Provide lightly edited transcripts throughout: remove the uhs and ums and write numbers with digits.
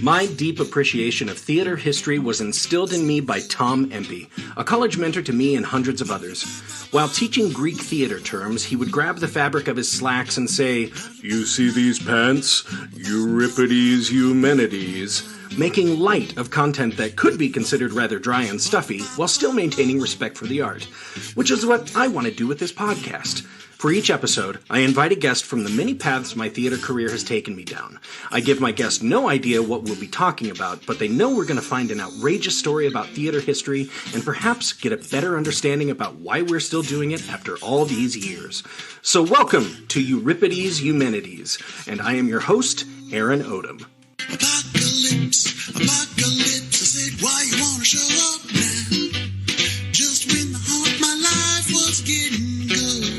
My deep appreciation of theater history was instilled in me by Tom Empey, a college mentor to me and hundreds of others. While teaching Greek theater terms, he would grab the fabric of his slacks and say, "You see these pants? Euripides Eumenides," making light of content that could be considered rather dry and stuffy, while still maintaining respect for the art, which is what I want to do with this podcast. For each episode, I invite a guest from the many paths my theater career has taken me down. I give my guest no idea what we'll be talking about, but they know we're going to find an outrageous story about theater history and perhaps get a better understanding about why we're still doing it after all these years. So welcome to Euripides Eumenides, and I am your host, Aaron Odom. Apocalypse, I said, why you wanna show up now? Just when the heart of my life was getting good.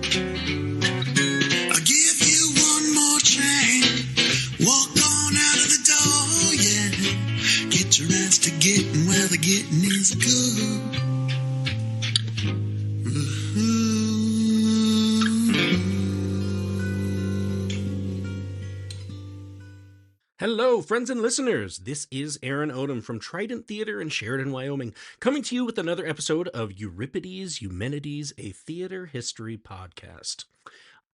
I give you one more chance, walk on out of the door, yeah. Get your ass to getting where the getting is good. Hello, friends and listeners. This is Aaron Odom from Trident Theater in Sheridan, Wyoming, coming to you with another episode of Euripides Eumenides, a theater history podcast.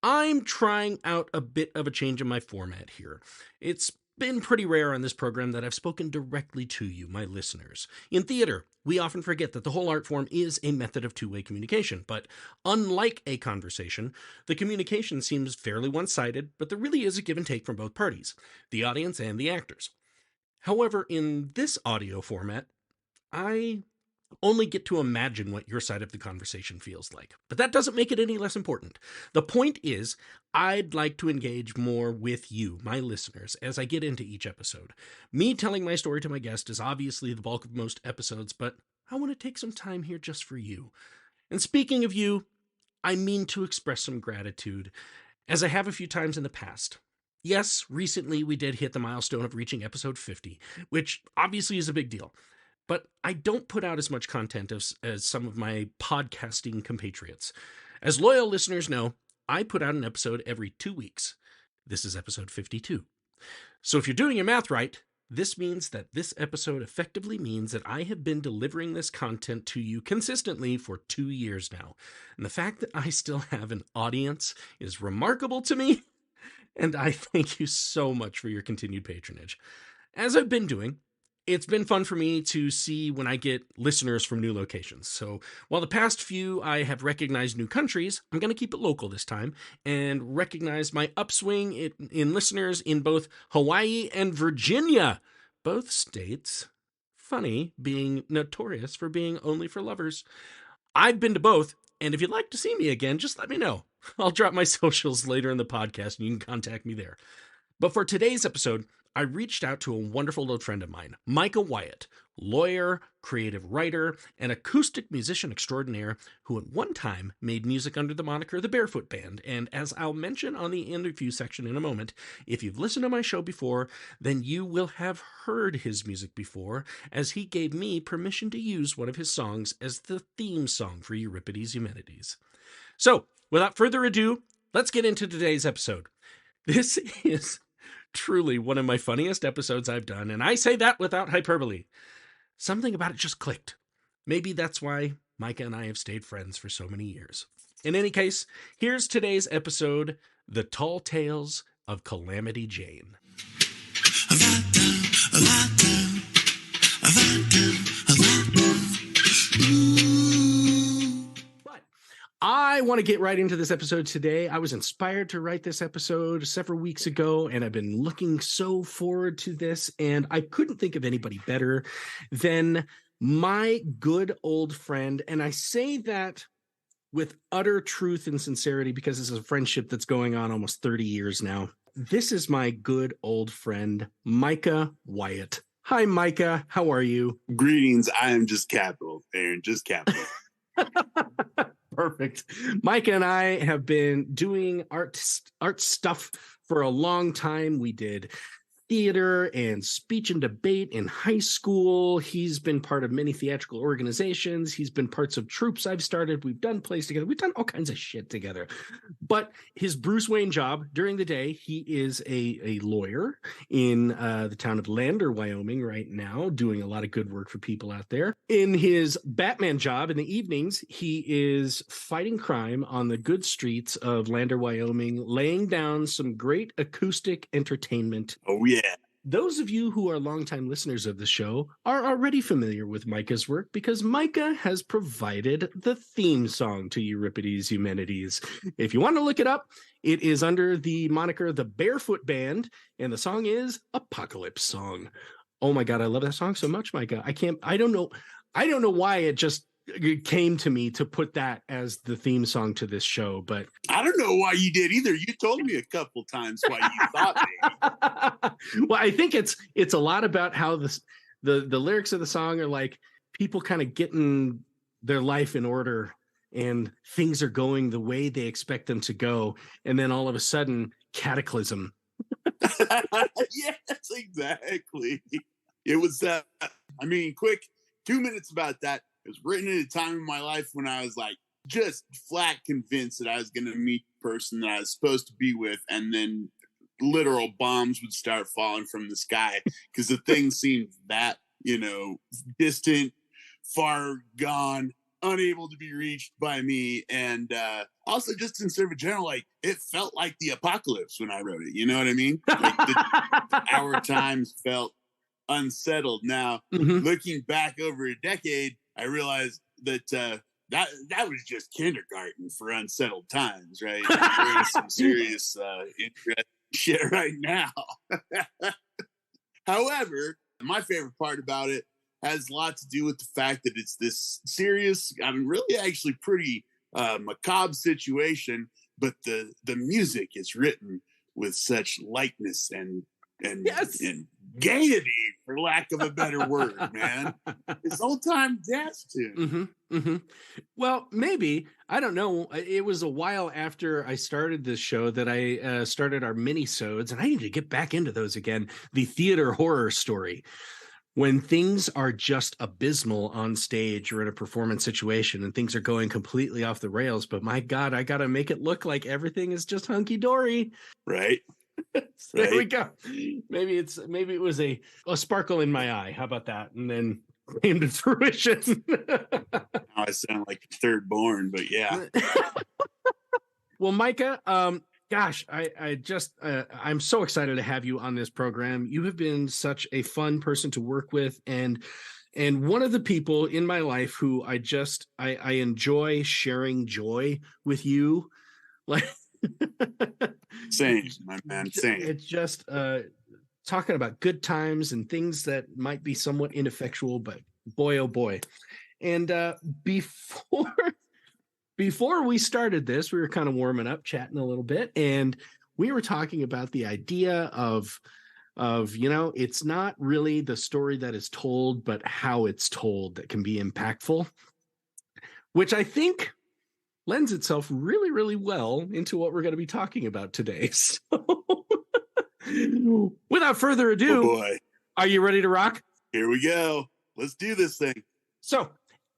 I'm trying out a bit of a change in my format here. It's been pretty rare on this program that I've spoken directly to you, my listeners. In theater, we often forget that the whole art form is a method of two-way communication, but unlike a conversation, the communication seems fairly one-sided, but there really is a give and take from both parties, the audience and the actors. However, in this audio format, I only get to imagine what your side of the conversation feels like. But that doesn't make it any less important. The point is, I'd like to engage more with you, my listeners, as I get into each episode. Me telling my story to my guest is obviously the bulk of most episodes, but I want to take some time here just for you. And speaking of you, I mean to express some gratitude, as I have a few times in the past. Yes, recently we did hit the milestone of reaching episode 50, which obviously is a big deal. But I don't put out as much content as some of my podcasting compatriots. As loyal listeners know, I put out an episode every 2 weeks. This is episode 52. So if you're doing your math right, this means that this episode effectively means that I have been delivering this content to you consistently for 2 years now. And the fact that I still have an audience is remarkable to me, and I thank you so much for your continued patronage. As I've been doing, it's been fun for me to see when I get listeners from new locations. So while the past few I have recognized new countries, I'm going to keep it local this time and recognize my upswing in listeners in both Hawaii and Virginia. Both states, funny, being notorious for being only for lovers. I've been to both, and if you'd like to see me again, just let me know. I'll drop my socials later in the podcast and you can contact me there. But for today's episode, I reached out to a wonderful old friend of mine, Micah Wyatt, lawyer, creative writer, and acoustic musician extraordinaire who at one time made music under the moniker the Barefoot Band. And as I'll mention on the interview section in a moment, if you've listened to my show before, then you will have heard his music before, as he gave me permission to use one of his songs as the theme song for Euripides Eumenides. So, without further ado, let's get into today's episode. This is truly one of my funniest episodes I've done, and I say that without hyperbole. Something about it just clicked. Maybe that's why Micah and I have stayed friends for so many years. In any case, here's today's episode, The Tall Tales of Calamity Jane. I want to get right into this episode today. I was inspired to write this episode several weeks ago, and I've been looking so forward to this, and I couldn't think of anybody better than my good old friend. And I say that with utter truth and sincerity because this is a friendship that's going on almost 30 years now. This is my good old friend, Micah Wyatt. Hi, Micah. How are you? Greetings. I am just capital, Aaron. Just capital. Perfect. Mike and I have been doing art stuff for a long time. We did theater and speech and debate in high school. He's been part of many theatrical organizations. He's been parts of troops I've started. We've done plays together. We've done all kinds of shit together. But his Bruce Wayne job during the day, he is a lawyer in the town of Lander, Wyoming right now, doing a lot of good work for people out there. In his Batman job in the evenings, he is fighting crime on the good streets of Lander, Wyoming, laying down some great acoustic entertainment. Oh, yeah. Those of you who are longtime listeners of the show are already familiar with Micah's work because Micah has provided the theme song to Euripides Eumenides. If you want to look it up, it is under the moniker The Barefoot Band, and the song is Apocalypse Song. Oh my God, I love that song so much, Micah. I don't know why it came to me to put that as the theme song to this show, but I don't know why you did either. You told me a couple times why you thought maybe. Well, I think it's a lot about how the lyrics of the song are like people kind of getting their life in order and things are going the way they expect them to go, and then all of a sudden cataclysm. Yes, exactly. It was quick 2 minutes about that. It was written at a time in my life when I was like just flat convinced that I was going to meet the person that I was supposed to be with, and then literal bombs would start falling from the sky because the thing seemed that, distant, far gone, unable to be reached by me. And also just in sort of general, like it felt like the apocalypse when I wrote it. You know what I mean? Like our times felt unsettled. Now, looking back over a decade, I realized that that was just kindergarten for unsettled times, right? We're in some serious interesting shit right now. However, my favorite part about it has a lot to do with the fact that it's this serious, really actually pretty macabre situation, but the music is written with such lightness and yes, and gaiety, for lack of a better word, man. It's old time jazz tune. Well, maybe, I don't know. It was a while after I started this show that I started our mini-sodes, and I need to get back into those again. The theater horror story. When things are just abysmal on stage or in a performance situation and things are going completely off the rails, but my God, I got to make it look like everything is just hunky-dory. Right. So there we go. Maybe it was a sparkle in my eye. How about that? And then came to fruition. Now I sound like a third born, but yeah. Well, Micah, gosh, I'm so excited to have you on this program. You have been such a fun person to work with, and one of the people in my life who I enjoy sharing joy with you. Like, same, my man, same. It's just talking about good times and things that might be somewhat ineffectual, but boy, oh boy. And before we started this, we were kind of warming up, chatting a little bit, and we were talking about the idea of it's not really the story that is told, but how it's told that can be impactful, which I think lends itself really, really well into what we're going to be talking about today. So without further ado, oh boy, are you ready to rock? Here we go. Let's do this thing. So,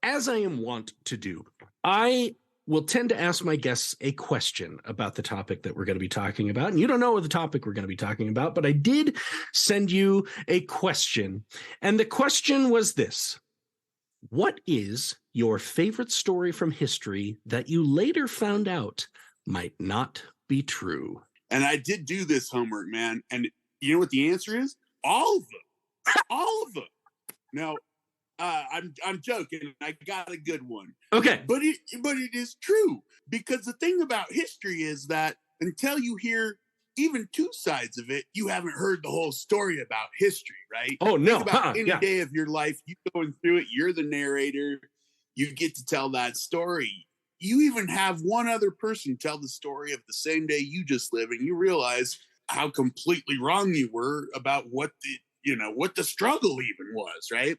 as I am wont to do, I will tend to ask my guests a question about the topic that we're going to be talking about. And you don't know what the topic we're going to be talking about, but I did send you a question. And the question was this: what is your favorite story from history that you later found out might not be true? And I did do this homework, man. And you know what the answer is? All of them. All of them. Now, I'm joking. I got a good one. Okay. But it is true, because the thing about history is that until you hear even two sides of it, you haven't heard the whole story about history, right? Oh, no. Think about any day of your life, you going through it, you're the narrator, you get to tell that story. You even have one other person tell the story of the same day you just lived, and you realize how completely wrong you were about what the struggle even was, right?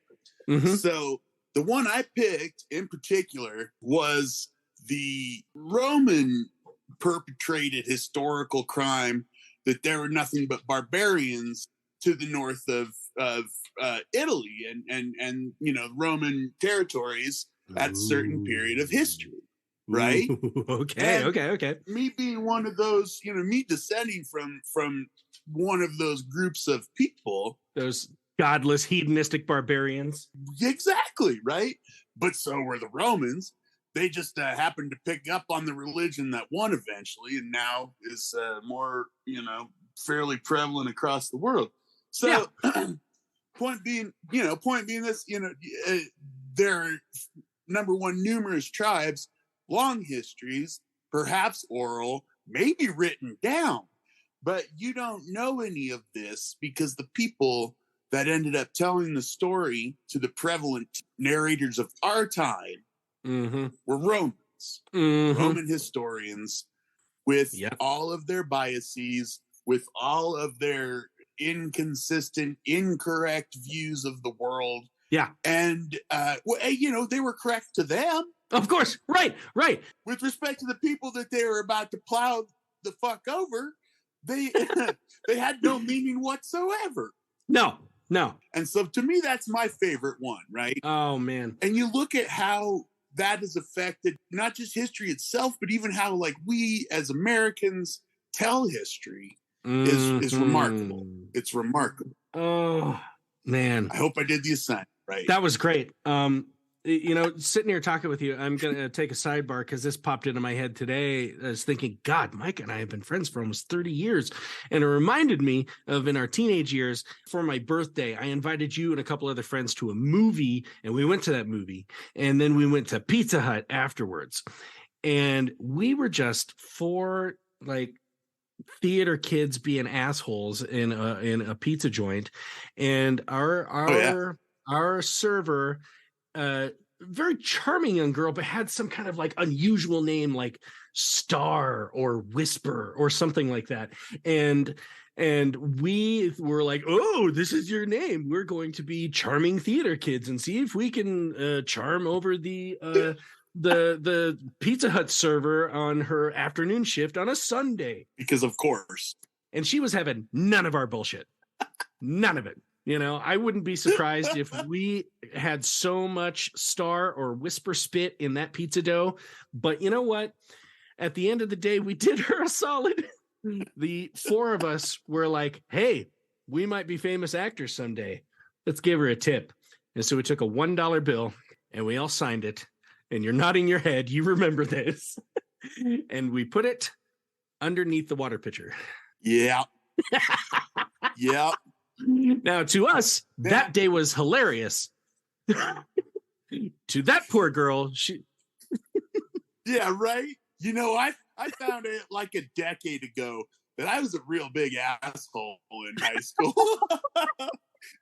So the one I picked in particular was the Roman perpetrated historical crime that there were nothing but barbarians to the north of Italy and Roman territories at certain period of history, right? Ooh, okay, And okay. me being one of those, me descending from one of those groups of people, Those godless hedonistic barbarians. exactly, right? But so were the Romans. They just happened to pick up on the religion that won eventually, and now is more, fairly prevalent across the world. So, point being this, they're number one, numerous tribes, long histories, perhaps oral, maybe written down, but you don't know any of this because the people that ended up telling the story to the prevalent narrators of our time were Romans, Roman historians, with all of their biases, with all of their inconsistent, incorrect views of the world. Yeah. And, they were correct to them. Of course. Right. With respect to the people that they were about to plow the fuck over, they they had no meaning whatsoever. No. And so to me, that's my favorite one, right? Oh, man. And you look at how that has affected not just history itself, but even how, like, we as Americans tell history is remarkable. It's remarkable. Oh, man. I hope I did the assignment right. That was great. Sitting here talking with you, I'm going to take a sidebar because this popped into my head today. I was thinking, God, Mike and I have been friends for almost 30 years. And it reminded me of in our teenage years, for my birthday, I invited you and a couple other friends to a movie, and we went to that movie. And then we went to Pizza Hut afterwards. And we were just four, theater kids being assholes in a pizza joint. And our server, very charming young girl, but had some kind of unusual name, like Star or Whisper or something like that. And we were like, oh, this is your name. We're going to be charming theater kids and see if we can charm over the Pizza Hut server on her afternoon shift on a Sunday. Because of course. And she was having none of our bullshit. None of it. I wouldn't be surprised if we had so much Star or Whisper spit in that pizza dough. But you know what? At the end of the day, we did her a solid. The four of us were like, hey, we might be famous actors someday. Let's give her a tip. And so we took a $1 bill and we all signed it. And you're nodding your head. You remember this. And we put it underneath the water pitcher. Yeah. Yeah. Now, to us, that day was hilarious. To that poor girl, she... Yeah, right? I found it like a decade ago that I was a real big asshole in high school.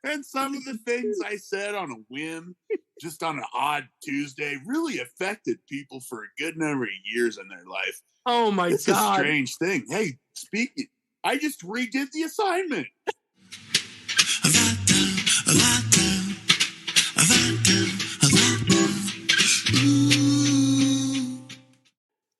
And some of the things I said on a whim, just on an odd Tuesday, really affected people for a good number of years in their life. Oh, my God. It's a strange thing. Hey, speaking, I just redid the assignment.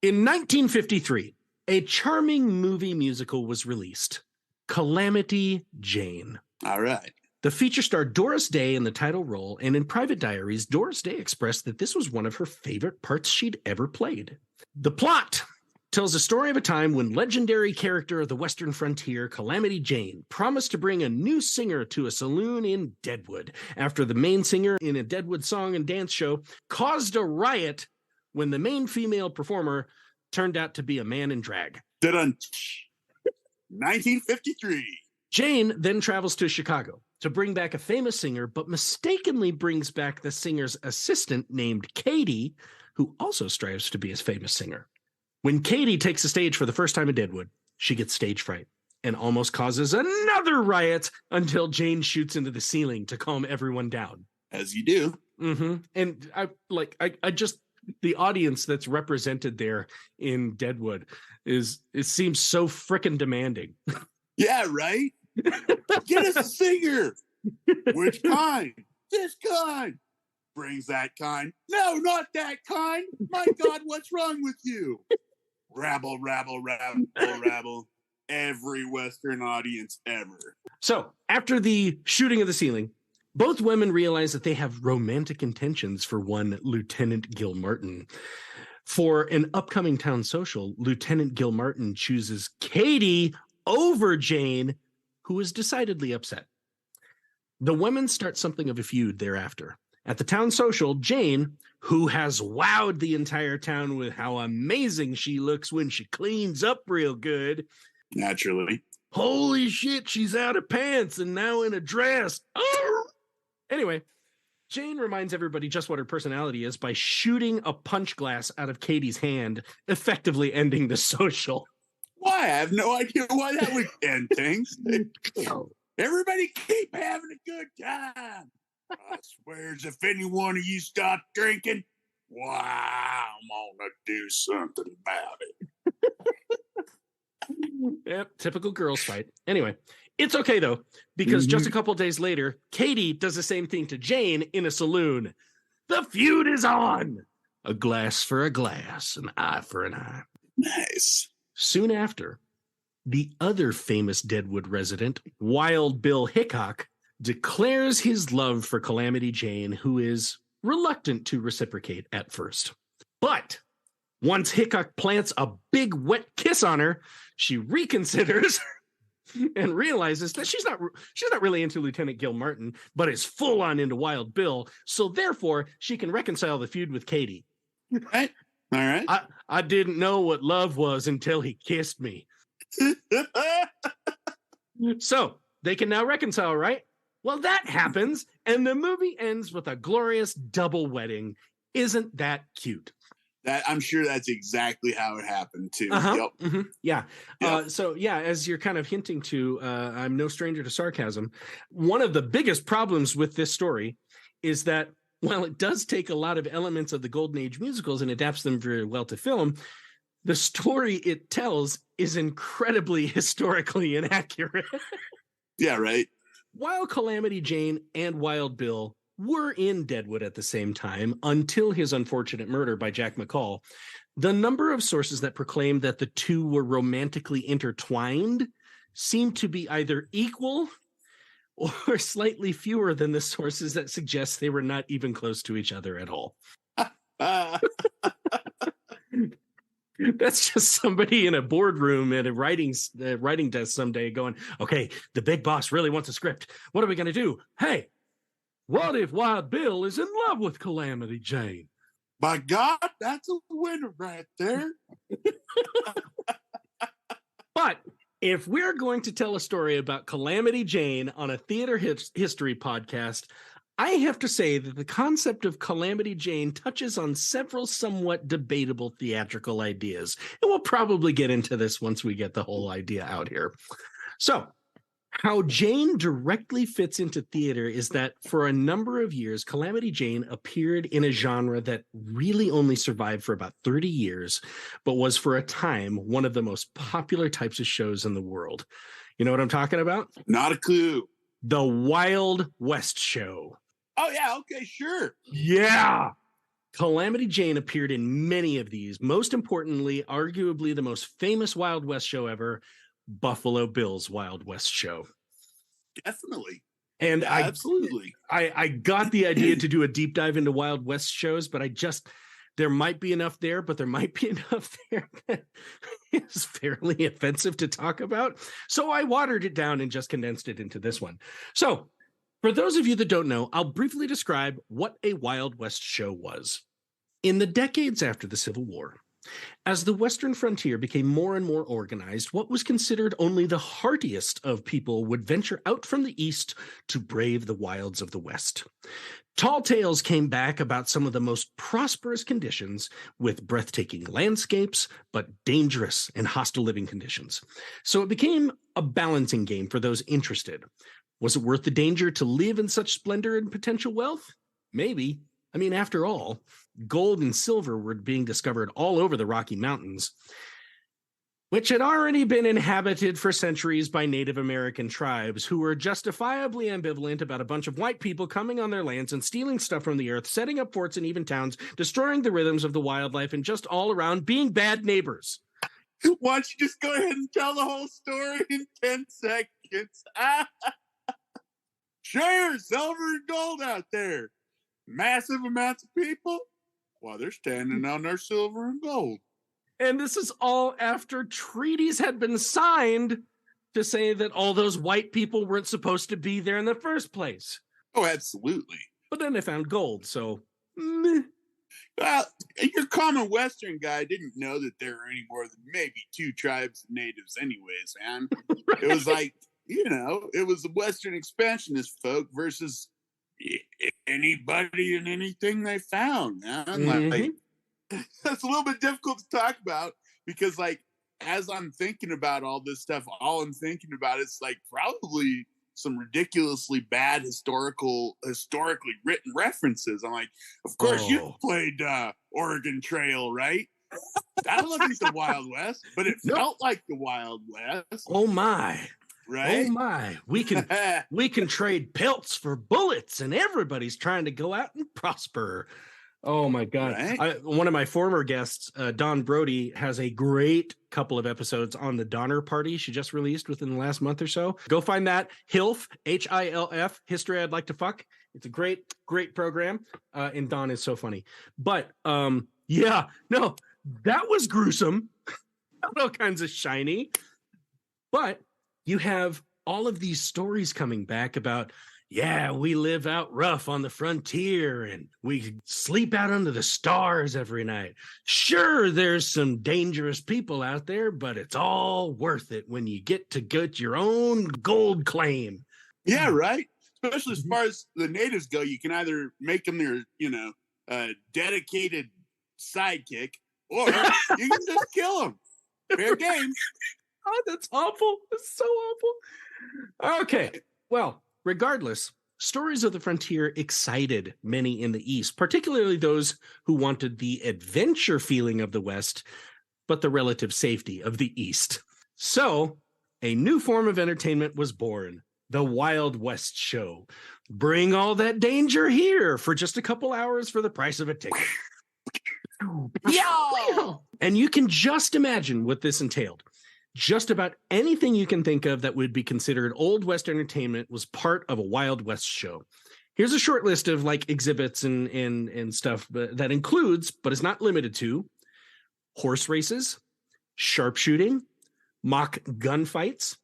In 1953, a charming movie musical was released, Calamity Jane. All right. The feature starred Doris Day in the title role, and in private diaries, Doris Day expressed that this was one of her favorite parts she'd ever played. The plot tells the story of a time when legendary character of the Western frontier, Calamity Jane, promised to bring a new singer to a saloon in Deadwood after the main singer in a Deadwood song and dance show caused a riot when the main female performer turned out to be a man in drag. 1953. Jane then travels to Chicago to bring back a famous singer, but mistakenly brings back the singer's assistant named Katie, who also strives to be a famous singer. When Katie takes the stage for the first time in Deadwood, she gets stage fright and almost causes another riot until Jane shoots into the ceiling to calm everyone down. As you do. Mm-hmm. And I just, the audience that's represented there in Deadwood it seems so frickin' demanding. Yeah, right? Get us a singer. Which kind? This kind. Brings that kind. No, not that kind. My God, what's wrong with you? Rabble, rabble, rabble, rabble. every Western audience ever. So, after the shooting of the ceiling, both women realize that they have romantic intentions for one Lieutenant Gilmartin. For an upcoming town social, Lieutenant Gilmartin chooses Katie over Jane, who is decidedly upset. The women start something of a feud thereafter. At the town social, Jane, who has wowed the entire town with how amazing she looks when she cleans up real good. Naturally. Holy shit, she's out of pants and now in a dress. Oh! Anyway, Jane reminds everybody just what her personality is by shooting a punch glass out of Katie's hand, effectively ending the social. Why? I have no idea why that would end things. Everybody keep having a good time. I swears if any one of you stop drinking, wow, I'm gonna do something about it. Yep, typical girls fight. Anyway, it's okay though, because just a couple days later, Katie does the same thing to Jane in a saloon. The feud is on. A glass for a glass, an eye for an eye. Nice. Soon after, the other famous Deadwood resident, Wild Bill Hickok, declares his love for Calamity Jane, who is reluctant to reciprocate at first. But once Hickok plants a big wet kiss on her, she reconsiders and realizes that she's not really into Lieutenant Gilmartin, but is full on into Wild Bill. So therefore, she can reconcile the feud with Katie. Right. All right. I didn't know what love was until he kissed me. So they can now reconcile, right? Well, that happens, and the movie ends with a glorious double wedding. Isn't that cute? That I'm sure that's exactly how it happened too. Yep. Mm-hmm. Yeah. Yep. So yeah, as you're kind of hinting to, I'm no stranger to sarcasm. One of the biggest problems with this story is that while it does take a lot of elements of the Golden Age musicals and adapts them very well to film, the story it tells is incredibly historically inaccurate. Yeah, right. While Calamity Jane and Wild Bill were in Deadwood at the same time until his unfortunate murder by Jack McCall, the number of sources that proclaim that the two were romantically intertwined seem to be either equal or slightly fewer than the sources that suggest they were not even close to each other at all. That's just somebody in a boardroom at a writing desk someday going, okay, the big boss really wants a script. What are we going to do? Hey, what if Wild Bill is in love with Calamity Jane? By God, that's a winner right there. But if we're going to tell a story about Calamity Jane on a theater history podcast, I have to say that the concept of Calamity Jane touches on several somewhat debatable theatrical ideas. And we'll probably get into this once we get the whole idea out here. So, how Jane directly fits into theater is that for a number of years, Calamity Jane appeared in a genre that really only survived for about 30 years, but was for a time one of the most popular types of shows in the world. You know what I'm talking about? Not a clue. The Wild West Show. Oh, yeah. Okay, sure. Yeah. Calamity Jane appeared in many of these. Most importantly, arguably the most famous Wild West show ever, Buffalo Bill's Wild West Show. Definitely. And yeah, absolutely. I got the idea to do a deep dive into Wild West shows, but there might be enough there, but there might be enough there that is fairly offensive to talk about. So I watered it down and just condensed it into this one. So for those of you that don't know, I'll briefly describe what a Wild West show was. In the decades after the Civil War, as the Western frontier became more and more organized, what was considered only the hardiest of people would venture out from the East to brave the wilds of the West. Tall tales came back about some of the most prosperous conditions with breathtaking landscapes, but dangerous and hostile living conditions. So it became a balancing game for those interested. Was it worth the danger to live in such splendor and potential wealth? Maybe. I mean, after all, gold and silver were being discovered all over the Rocky Mountains, which had already been inhabited for centuries by Native American tribes who were justifiably ambivalent about a bunch of white people coming on their lands and stealing stuff from the earth, setting up forts and even towns, destroying the rhythms of the wildlife, and just all around being bad neighbors. Why don't you just go ahead and tell the whole story in 10 seconds? Sure, silver and gold out there. Massive amounts of people while they're standing on their silver and gold. And this is all after treaties had been signed to say that all those white people weren't supposed to be there in the first place. Oh, absolutely. But then they found gold, so meh. Well, your common Western guy didn't know that there were any more than maybe 2 tribes of natives anyways, man. Right. It was like, it was the Western expansionist folk versus anybody and anything they found, man. Mhm. Like, that's a little bit difficult to talk about because, like, as I'm thinking about all this stuff, all I'm thinking about is like probably some ridiculously bad historically written references. I'm like, of course you played Oregon Trail, right? That wasn't the Wild West, but it felt like the Wild West. Oh my. Right? Oh my. We can trade pelts for bullets, and everybody's trying to go out and prosper. Oh my God. Right? One of my former guests, Dawn Brody, has a great couple of episodes on the Donner Party she just released within the last month or so. Go find that. HILF, HILF, History I'd Like to Fuck. It's a great, great program. And Dawn is so funny. But yeah, no, that was gruesome. All kinds of shiny. But you have all of these stories coming back about, yeah, we live out rough on the frontier and we sleep out under the stars every night. Sure, there's some dangerous people out there, but it's all worth it when you get to get your own gold claim. Yeah, right. Especially as far as the natives go, you can either make them their, dedicated sidekick, or you can just kill them. Fair game. Oh, that's awful. That's so awful. Okay, well, regardless, stories of the frontier excited many in the East, particularly those who wanted the adventure feeling of the West, but the relative safety of the East. So, a new form of entertainment was born, the Wild West Show. Bring all that danger here for just a couple hours for the price of a ticket. Yeah! And you can just imagine what this entailed. Just about anything you can think of that would be considered Old West entertainment was part of a Wild West show. Here's a short list of like exhibits and stuff that includes, but is not limited to, horse races, sharpshooting, mock gunfights,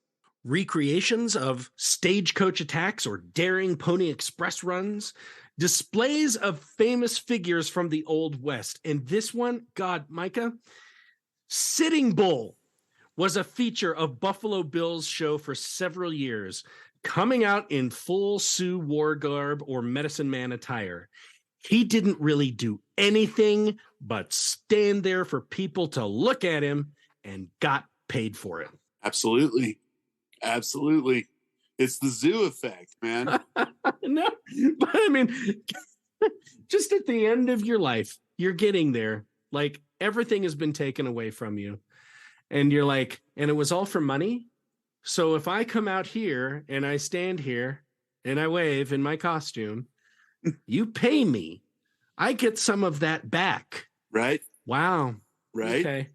recreations of stagecoach attacks or daring Pony Express runs, displays of famous figures from the Old West. And this one, God, Micah, Sitting Bull was a feature of Buffalo Bill's show for several years, coming out in full Sioux war garb or medicine man attire. He didn't really do anything but stand there for people to look at him and got paid for it. Absolutely. Absolutely. It's the zoo effect, man. No, but I mean, just at the end of your life, you're getting there. Like everything has been taken away from you. And you're like, and it was all for money. So if I come out here and I stand here and I wave in my costume, you pay me. I get some of that back. Right. Wow. Right. Okay.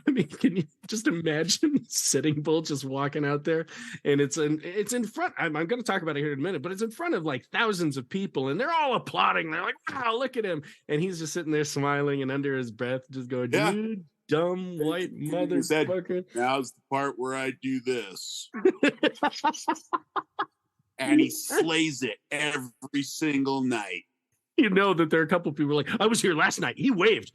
I mean, can you just imagine Sitting Bull just walking out there and it's in front. I'm going to talk about it here in a minute, but it's in front of like thousands of people and they're all applauding. They're like, wow, look at him. And he's just sitting there smiling and under his breath, just going, dude. Dumb white motherfucker. Now's the part where I do this. And he slays it every single night. You know that there are a couple of people like, I was here last night. He waved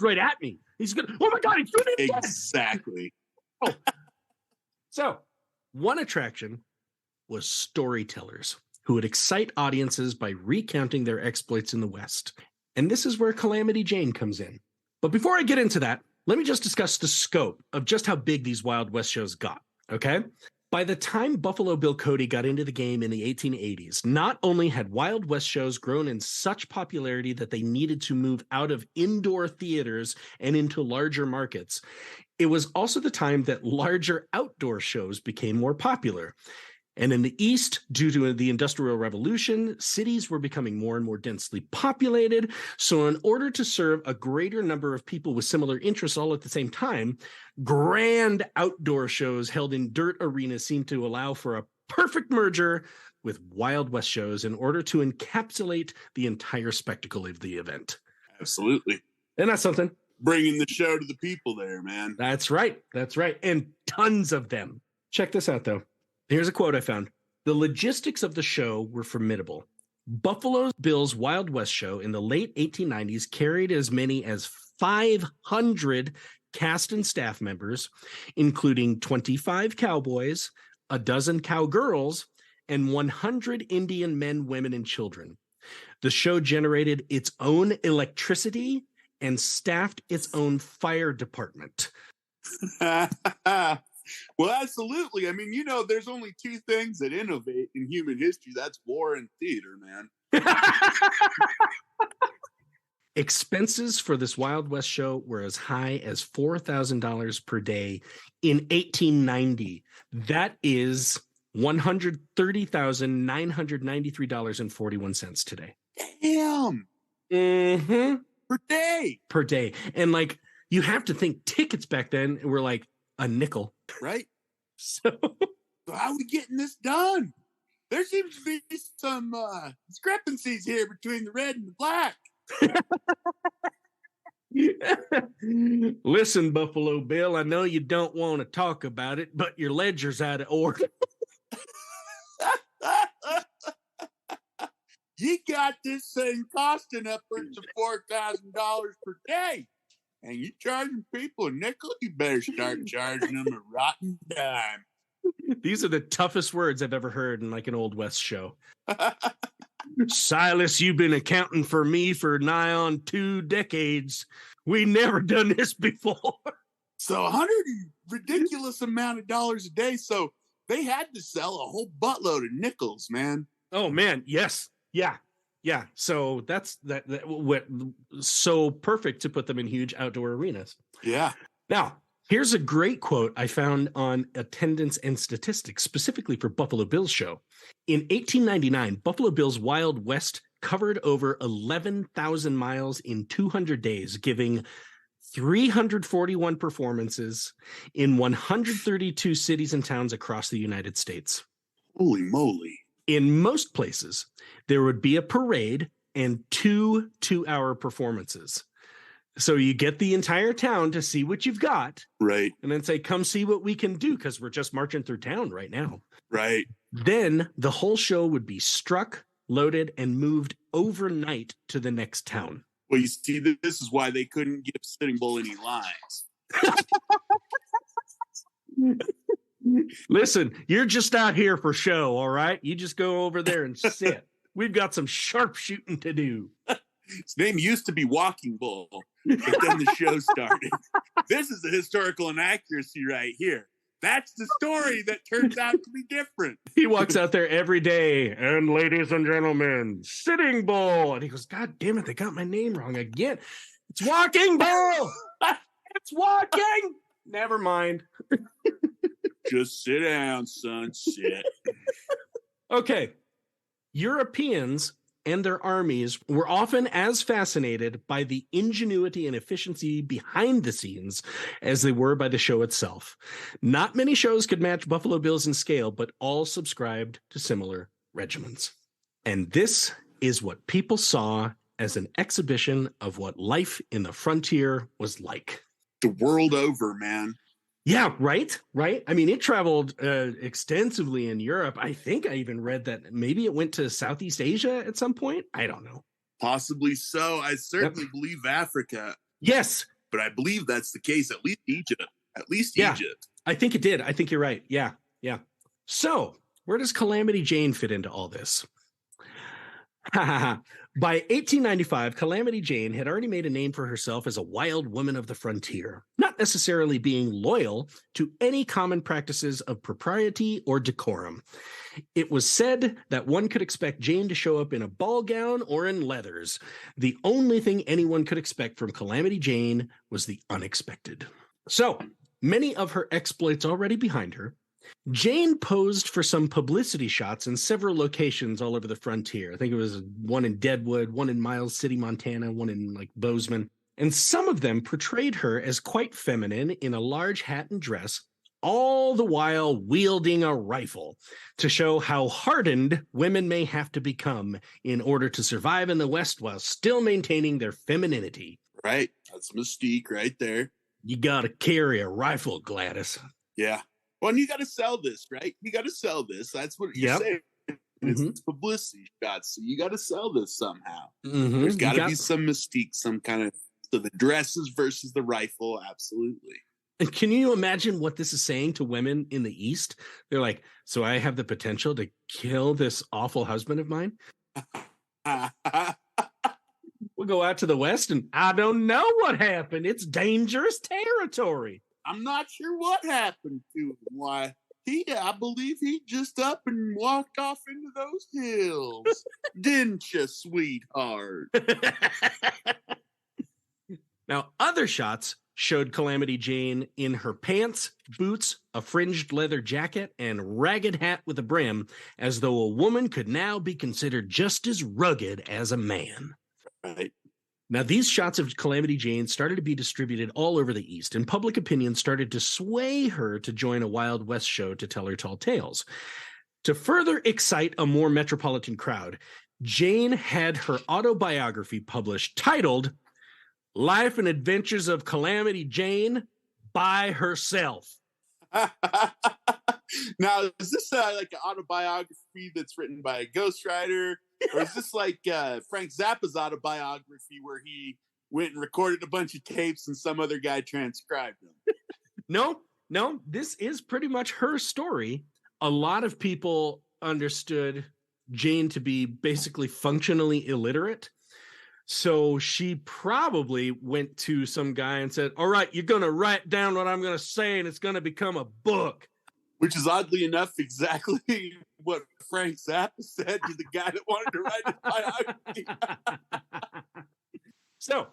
right at me. He's gonna, oh my God, he's doing it again. Exactly. Oh. So, one attraction was storytellers who would excite audiences by recounting their exploits in the West. And this is where Calamity Jane comes in. But before I get into that, let me just discuss the scope of just how big these Wild West shows got, okay? By the time Buffalo Bill Cody got into the game in the 1880s, not only had Wild West shows grown in such popularity that they needed to move out of indoor theaters and into larger markets, it was also the time that larger outdoor shows became more popular. And in the East, due to the Industrial Revolution, cities were becoming more and more densely populated. So in order to serve a greater number of people with similar interests all at the same time, grand outdoor shows held in dirt arenas seemed to allow for a perfect merger with Wild West shows in order to encapsulate the entire spectacle of the event. Absolutely. Isn't that something? Bringing the show to the people there, man. That's right. That's right. And tons of them. Check this out, though. Here's a quote I found. The logistics of the show were formidable. Buffalo Bill's Wild West show in the late 1890s carried as many as 500 cast and staff members, including 25 cowboys, a dozen cowgirls, and 100 Indian men, women, and children. The show generated its own electricity and staffed its own fire department. Well, absolutely. I mean, there's only two things that innovate in human history. That's war and theater, man. Expenses for this Wild West show were as high as $4,000 per day in 1890. That is $130,993.41 today. Damn. Mm-hmm. Per day. And you have to think tickets back then were like a nickel. Right. So how are we getting this done? There seems to be some discrepancies here between the red and the black. Listen, Buffalo Bill, I know you don't want to talk about it, but your ledger's out of order. You got this thing costing upwards of $4,000 per day. And you charging people a nickel, you better start charging them a rotten dime. These are the toughest words I've ever heard in an Old West show. Silas, you've been accounting for me for nigh on 2 decades. We never done this before. So $100 ridiculous amount of dollars a day. So they had to sell a whole buttload of nickels, man. Oh, man. Yes. Yeah. Yeah. So that's what so perfect to put them in huge outdoor arenas. Yeah. Now, here's a great quote I found on attendance and statistics, specifically for Buffalo Bill's show. In 1899, Buffalo Bill's Wild West covered over 11,000 miles in 200 days, giving 341 performances in 132 cities and towns across the United States. Holy moly. In most places, there would be a parade and 2 2-hour performances. So you get the entire town to see what you've got. Right. And then say, come see what we can do, because we're just marching through town right now. Right. Then the whole show would be struck, loaded, and moved overnight to the next town. Well, you see, this is why they couldn't give Sitting Bull any lines. Listen, you're just out here for show, all right? You just go over there and sit. We've got some sharpshooting to do. His name used to be Walking Bull, but then the show started. This is the historical inaccuracy right here. That's the story that turns out to be different. He walks out there every day, and ladies and gentlemen, Sitting Bull. And he goes, God damn it, they got my name wrong again. It's Walking Bull. It's Walking. Never mind. Just sit down, son. Sit. Okay. Europeans and their armies were often as fascinated by the ingenuity and efficiency behind the scenes as they were by the show itself. Not many shows could match Buffalo Bill's in scale, but all subscribed to similar regimens. And this is what people saw as an exhibition of what life in the frontier was like. The world over, man. Yeah, right. I mean, it traveled extensively in Europe. I think I even read that maybe it went to Southeast Asia at some point. I don't know. Possibly so. I certainly believe Africa. Yes. But I believe that's the case. At least Egypt. Egypt. I think it did. I think you're right. Yeah. So where does Calamity Jane fit into all this? By 1895, Calamity Jane had already made a name for herself as a wild woman of the frontier, not necessarily being loyal to any common practices of propriety or decorum. It was said that one could expect Jane to show up in a ball gown or in leathers. The only thing anyone could expect from Calamity Jane was the unexpected. So, many of her exploits already behind her, Jane posed for some publicity shots in several locations all over the frontier. I think it was one in Deadwood, one in Miles City, Montana, one in like Bozeman. And some of them portrayed her as quite feminine in a large hat and dress, all the while wielding a rifle to show how hardened women may have to become in order to survive in the West while still maintaining their femininity. Right. That's Mystique right there. You gotta carry a rifle, Gladys. Yeah. Well, and you got to sell this, right? You got to sell this. That's what you're saying. It's publicity shots. So you got to sell this somehow. There's got to be some mystique, some kind of, so the dresses versus the rifle. Absolutely. And can you imagine what this is saying to women in the East? They're like, so I have the potential to kill this awful husband of mine? We'll go out to the West and I don't know what happened. It's dangerous territory. I'm not sure what happened to him. Why, I believe he just up and walked off into those hills. Didn't you, sweetheart? Now, other shots showed Calamity Jane in her pants, boots, a fringed leather jacket, and ragged hat with a brim, as though a woman could now be considered just as rugged as a man. Right. Now, these shots of Calamity Jane started to be distributed all over the East, and public opinion started to sway her to join a Wild West show to tell her tall tales. To further excite a more metropolitan crowd, Jane had her autobiography published titled Life and Adventures of Calamity Jane by Herself. Now, is this like an autobiography that's written by a ghostwriter? Or is this like Frank Zappa's autobiography where he went and recorded a bunch of tapes and some other guy transcribed them? No, this is pretty much her story. A lot of people understood Jane to be basically functionally illiterate. So she probably went to some guy and said, all right, you're going to write down what I'm going to say and it's going to become a book. Which is oddly enough exactly what Frank Zappa said to the guy that wanted to write his biography. So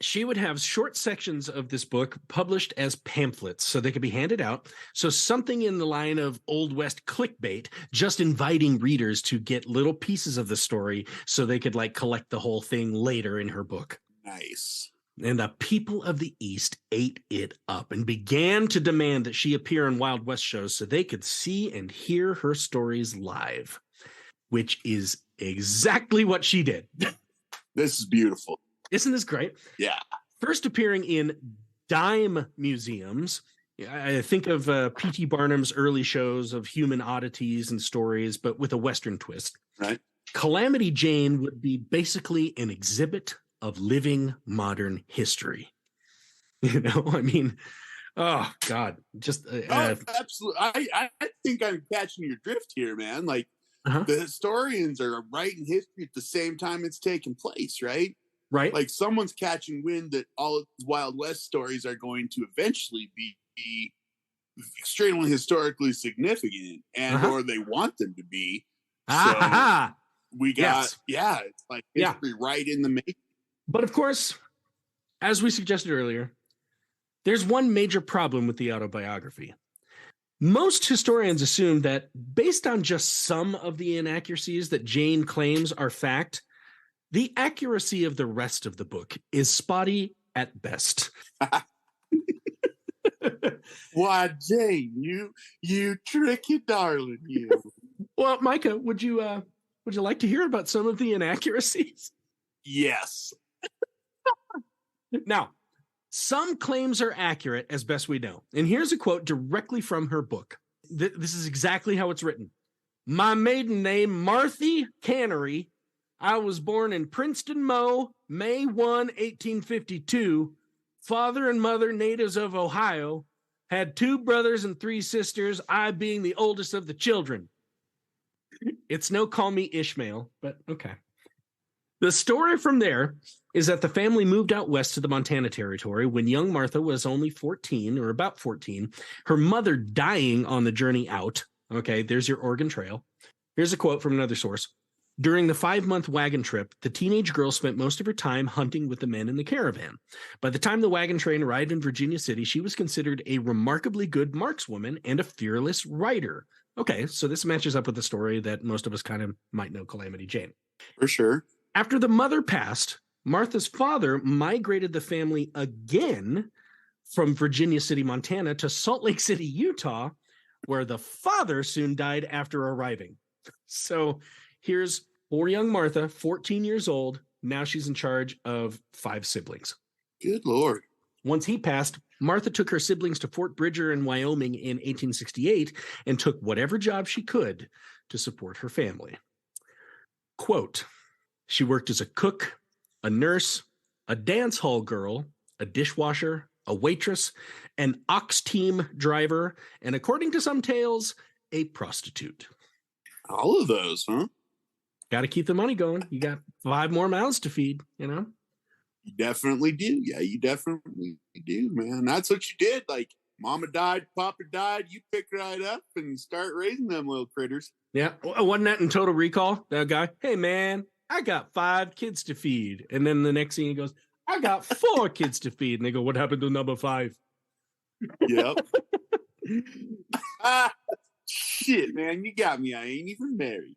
she would have short sections of this book published as pamphlets so they could be handed out. So something in the line of Old West clickbait, just inviting readers to get little pieces of the story so they could like collect the whole thing later in her book. Nice. And the people of the East ate it up and began to demand that she appear in Wild West shows so they could see and hear her stories live, which is exactly what she did. This is beautiful. Isn't this great? Yeah. First appearing in dime museums. I think of P.T. Barnum's early shows of human oddities and stories, but with a Western twist. Right. Calamity Jane would be basically an exhibit of living modern history. You know, I mean, oh God, just absolutely. I think I'm catching your drift here, man. Like the historians are writing history at the same time it's taking place, right? Right. Like someone's catching wind that all of these Wild West stories are going to eventually be extremely historically significant, and or they want them to be. So we got, it's like history right in the making. But of course, as we suggested earlier, there's one major problem with the autobiography. Most historians assume that based on just some of the inaccuracies that Jane claims are fact, the accuracy of the rest of the book is spotty at best. Why, Jane, you tricky darling, you. Well, Micah, would you like to hear about some of the inaccuracies? Yes. Now, some claims are accurate as best we know. And here's a quote directly from her book. This is exactly how it's written. My maiden name, Marthy Cannery. I was born in Princeton, Mo, May 1, 1852. Father and mother, natives of Ohio. Had 2 brothers and 3 sisters, I being the oldest of the children. It's no call me Ishmael, but okay. The story from there is that the family moved out west to the Montana Territory when young Martha was only 14 or about 14, her mother dying on the journey out. Okay, there's your Oregon Trail. Here's a quote from another source. During the 5-month wagon trip, the teenage girl spent most of her time hunting with the men in the caravan. By the time the wagon train arrived in Virginia City, she was considered a remarkably good markswoman and a fearless rider. Okay, so this matches up with the story that most of us kind of might know Calamity Jane. For sure. After the mother passed, Martha's father migrated the family again from Virginia City, Montana to Salt Lake City, Utah, where the father soon died after arriving. So here's poor young Martha, 14 years old. Now she's in charge of 5 siblings. Good Lord. Once he passed, Martha took her siblings to Fort Bridger in Wyoming in 1868 and took whatever job she could to support her family. Quote, she worked as a cook, a nurse, a dance hall girl, a dishwasher, a waitress, an ox team driver, and according to some tales, a prostitute. All of those, huh? Got to keep the money going. You got 5 more mouths to feed, you know? You definitely do. Yeah, you definitely do, man. That's what you did. Like, mama died, papa died, you pick right up and start raising them little critters. Yeah. Wasn't that in Total Recall? That guy, hey, man, I got 5 kids to feed. And then the next scene he goes, I got 4 kids to feed. And they go, what happened to number 5? Yep. Shit, man, you got me. I ain't even married.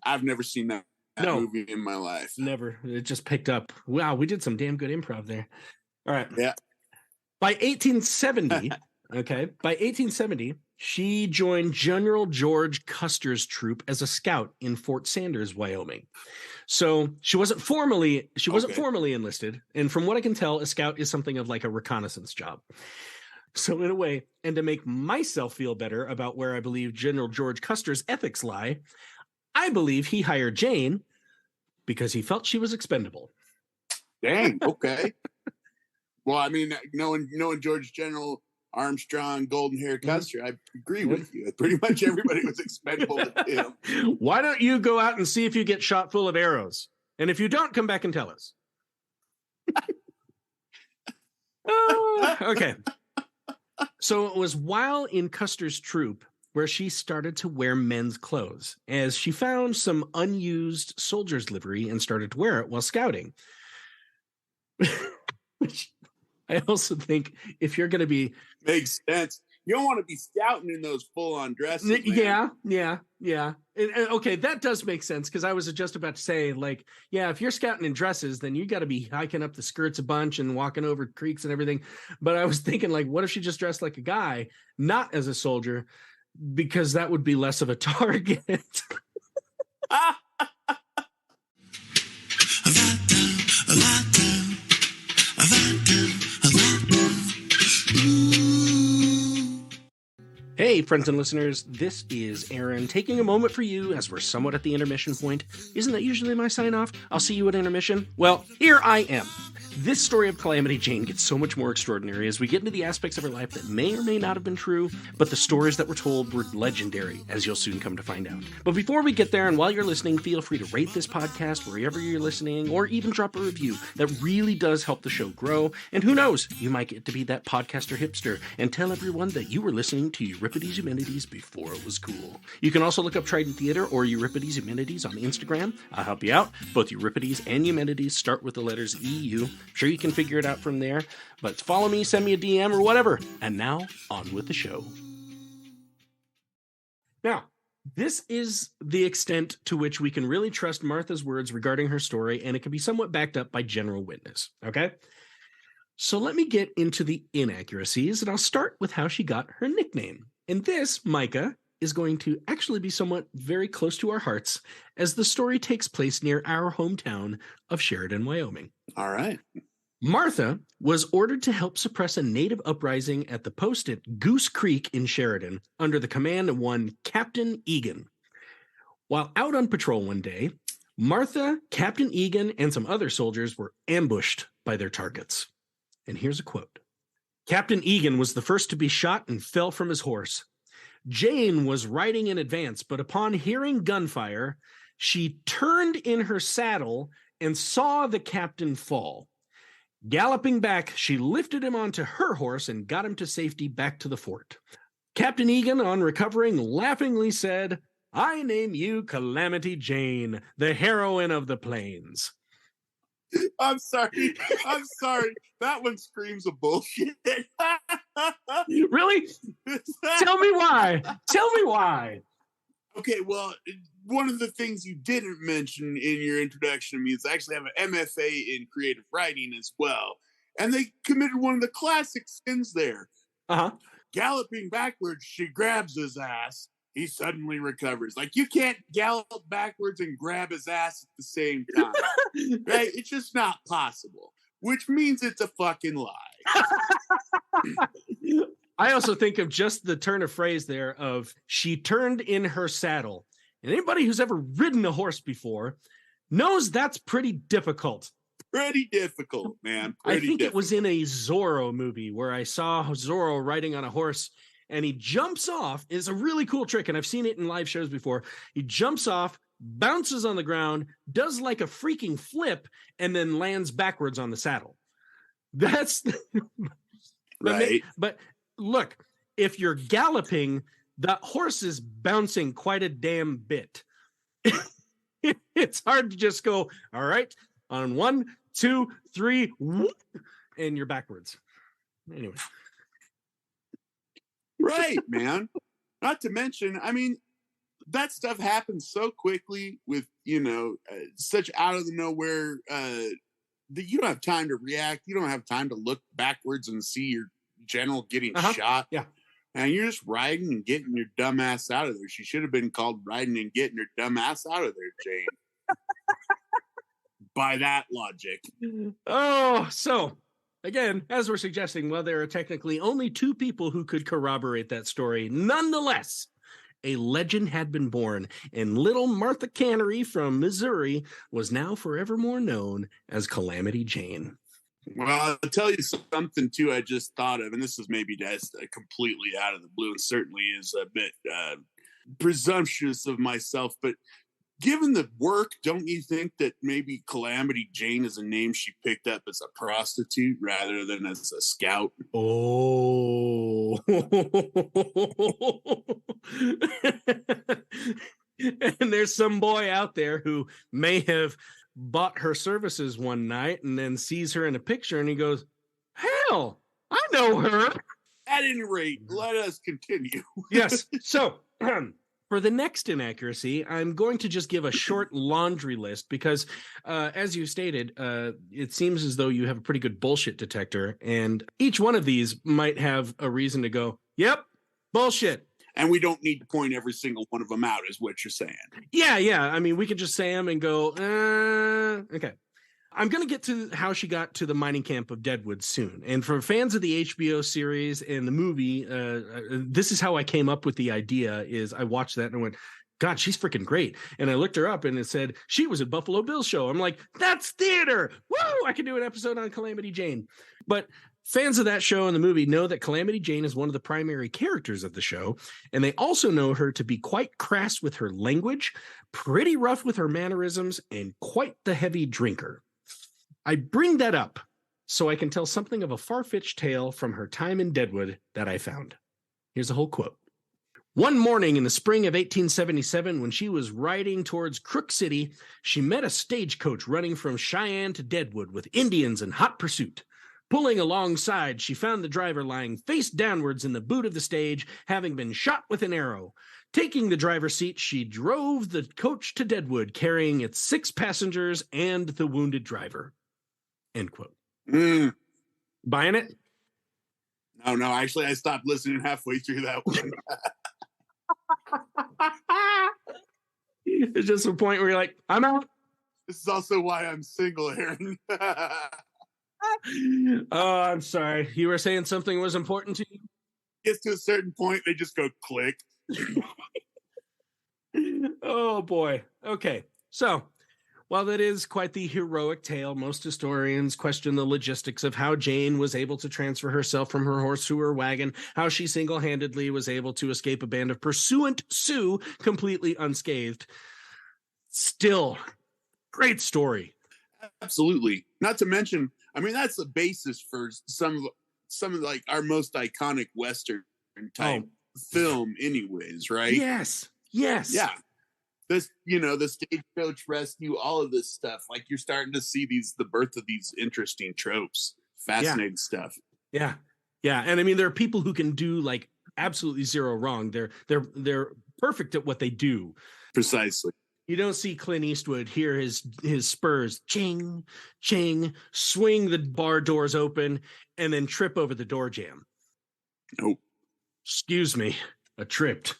I've never seen that movie in my life. Never. It just picked up. Wow, we did some damn good improv there. All right. Yeah. By 1870, she joined General George Custer's troop as a scout in Fort Sanders, Wyoming. So she wasn't formally enlisted, and from what I can tell, a scout is something of like a reconnaissance job. So in a way, and to make myself feel better about where I believe General George Custer's ethics lie, I believe he hired Jane because he felt she was expendable. Dang, okay. Well, I mean, knowing George General Armstrong, golden hair Custer, I agree with you. Pretty much everybody was expendable with him. Why don't you go out and see if you get shot full of arrows? And if you don't, come back and tell us. Okay. So it was while in Custer's troop where she started to wear men's clothes, as she found some unused soldier's livery and started to wear it while scouting. Which I also think if you're going to be... Makes sense. You don't want to be scouting in those full-on dresses, man. Yeah. And, okay, that does make sense, because I was just about to say, like, yeah, if you're scouting in dresses, then you got to be hiking up the skirts a bunch and walking over creeks and everything. But I was thinking, like, what if she just dressed like a guy, not as a soldier, because that would be less of a target. Hey, friends and listeners, this is Aaron taking a moment for you as we're somewhat at the intermission point. Isn't that usually my sign-off? I'll see you at intermission. Well, here I am. This story of Calamity Jane gets so much more extraordinary as we get into the aspects of her life that may or may not have been true, but the stories that were told were legendary, as you'll soon come to find out. But before we get there, and while you're listening, feel free to rate this podcast wherever you're listening, or even drop a review. That really does help the show grow, and who knows, you might get to be that podcaster hipster and tell everyone that you were listening to Euripides Eumenides before it was cool. You can also look up Trident Theater or Euripides Eumenides on Instagram. I'll help you out. Both Euripides and Eumenides start with the letters EU. Sure, you can figure it out from there, but follow me, send me a DM or whatever. And now, on with the show. Now, this is the extent to which we can really trust Martha's words regarding her story, and it can be somewhat backed up by general witness, okay? So let me get into the inaccuracies, and I'll start with how she got her nickname. And this, Micah, is going to actually be somewhat very close to our hearts, as the story takes place near our hometown of Sheridan, Wyoming. All right. Martha was ordered to help suppress a native uprising at the post at Goose Creek in Sheridan under the command of one Captain Egan. While out on patrol one day, Martha, Captain Egan, and some other soldiers were ambushed by their targets. And here's a quote. Captain Egan was the first to be shot and fell from his horse. Jane was riding in advance, but upon hearing gunfire, she turned in her saddle and saw the captain fall. Galloping back, she lifted him onto her horse and got him to safety back to the fort. Captain Egan, on recovering, laughingly said, I name you Calamity Jane, the heroine of the plains. I'm sorry. That one screams of bullshit. Really? Tell me why. Tell me why. Okay, well, one of the things you didn't mention in your introduction to me is I actually have an MFA in creative writing as well. And they committed one of the classic sins there. Uh-huh. Galloping backwards, she grabs his ass. He suddenly recovers. Like, you can't gallop backwards and grab his ass at the same time. Right? It's just not possible. Which means it's a fucking lie. I also think of just the turn of phrase there of she turned in her saddle. And anybody who's ever ridden a horse before knows that's pretty difficult. Pretty difficult, man. I think it was in a Zorro movie where I saw Zorro riding on a horse and he jumps off. It's a really cool trick, and I've seen it in live shows before. He jumps off, bounces on the ground, does like a freaking flip, and then lands backwards on the saddle. That's right. But look, if you're galloping, the horse is bouncing quite a damn bit. It's hard to just go, all right, on 1, 2, 3, whoop, and you're backwards. Anyway. Right, man. Not to mention, I mean, that stuff happens so quickly with, such out of the nowhere that you don't have time to react. You don't have time to look backwards and see your general getting shot. Yeah. And you're just riding and getting your dumb ass out of there. She should have been called riding and getting your dumb ass out of there, Jane. By that logic. Oh, so again, as we're suggesting, well, there are technically only 2 people who could corroborate that story. Nonetheless, a legend had been born, and little Martha Cannery from Missouri was now forevermore known as Calamity Jane. Well, I'll tell you something, too, I just thought of, and this is maybe just completely out of the blue and certainly is a bit presumptuous of myself, but given the work, don't you think that maybe Calamity Jane is a name she picked up as a prostitute rather than as a scout? Oh. And there's some boy out there who may have bought her services one night and then sees her in a picture and he goes, hell, I know her. At any rate, let us continue. Yes. So, for the next inaccuracy, I'm going to just give a short laundry list because, as you stated, it seems as though you have a pretty good bullshit detector, and each one of these might have a reason to go, yep, bullshit. And we don't need to point every single one of them out, is what you're saying. Yeah. I mean, we could just say them and go, okay. I'm going to get to how she got to the mining camp of Deadwood soon. And for fans of the HBO series and the movie, this is how I came up with the idea is I watched that and I went, God, she's freaking great. And I looked her up and it said she was at Buffalo Bill's show. I'm like, that's theater. Woo! I can do an episode on Calamity Jane. But fans of that show and the movie know that Calamity Jane is one of the primary characters of the show. And they also know her to be quite crass with her language, pretty rough with her mannerisms, and quite the heavy drinker. I bring that up so I can tell something of a far-fetched tale from her time in Deadwood that I found. Here's a whole quote. One morning in the spring of 1877, when she was riding towards Crook City, she met a stagecoach running from Cheyenne to Deadwood with Indians in hot pursuit. Pulling alongside, she found the driver lying face downwards in the boot of the stage, having been shot with an arrow. Taking the driver's seat, she drove the coach to Deadwood, carrying its 6 passengers and the wounded driver. End quote. Buying it? No. Actually, I stopped listening halfway through that one. It's just a point where you're like, I'm out. This is also why I'm single, Aaron. Oh, I'm sorry. You were saying something was important to you? Gets to a certain point, they just go click. Oh, boy. Okay. So, while that is quite the heroic tale, most historians question the logistics of how Jane was able to transfer herself from her horse to her wagon, how she single-handedly was able to escape a band of pursuant Sioux completely unscathed. Still, great story. Absolutely. Not to mention, I mean, that's the basis for some of like our most iconic Western type film anyways, right? Yes. Yes. Yeah. This, the stagecoach rescue, all of this stuff. Like, you're starting to see the birth of these interesting tropes. Fascinating stuff. Yeah. Yeah. And I mean, there are people who can do like absolutely zero wrong. They're perfect at what they do. Precisely. You don't see Clint Eastwood hear his spurs ching, ching, swing the bar doors open, and then trip over the door jamb. Nope. Excuse me, I tripped.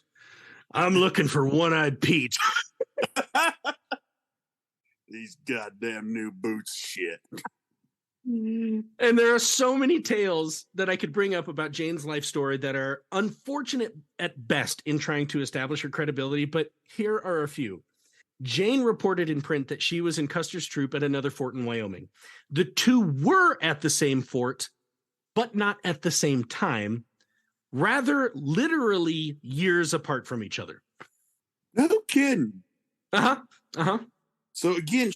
I'm looking for One-Eyed Pete. These goddamn new boots shit. And there are so many tales that I could bring up about Jane's life story that are unfortunate at best in trying to establish her credibility, but here are a few. Jane reported in print that she was in Custer's troop at another fort in Wyoming. The two were at the same fort, but not at the same time, rather literally years apart from each other. No kidding. Uh-huh. So again,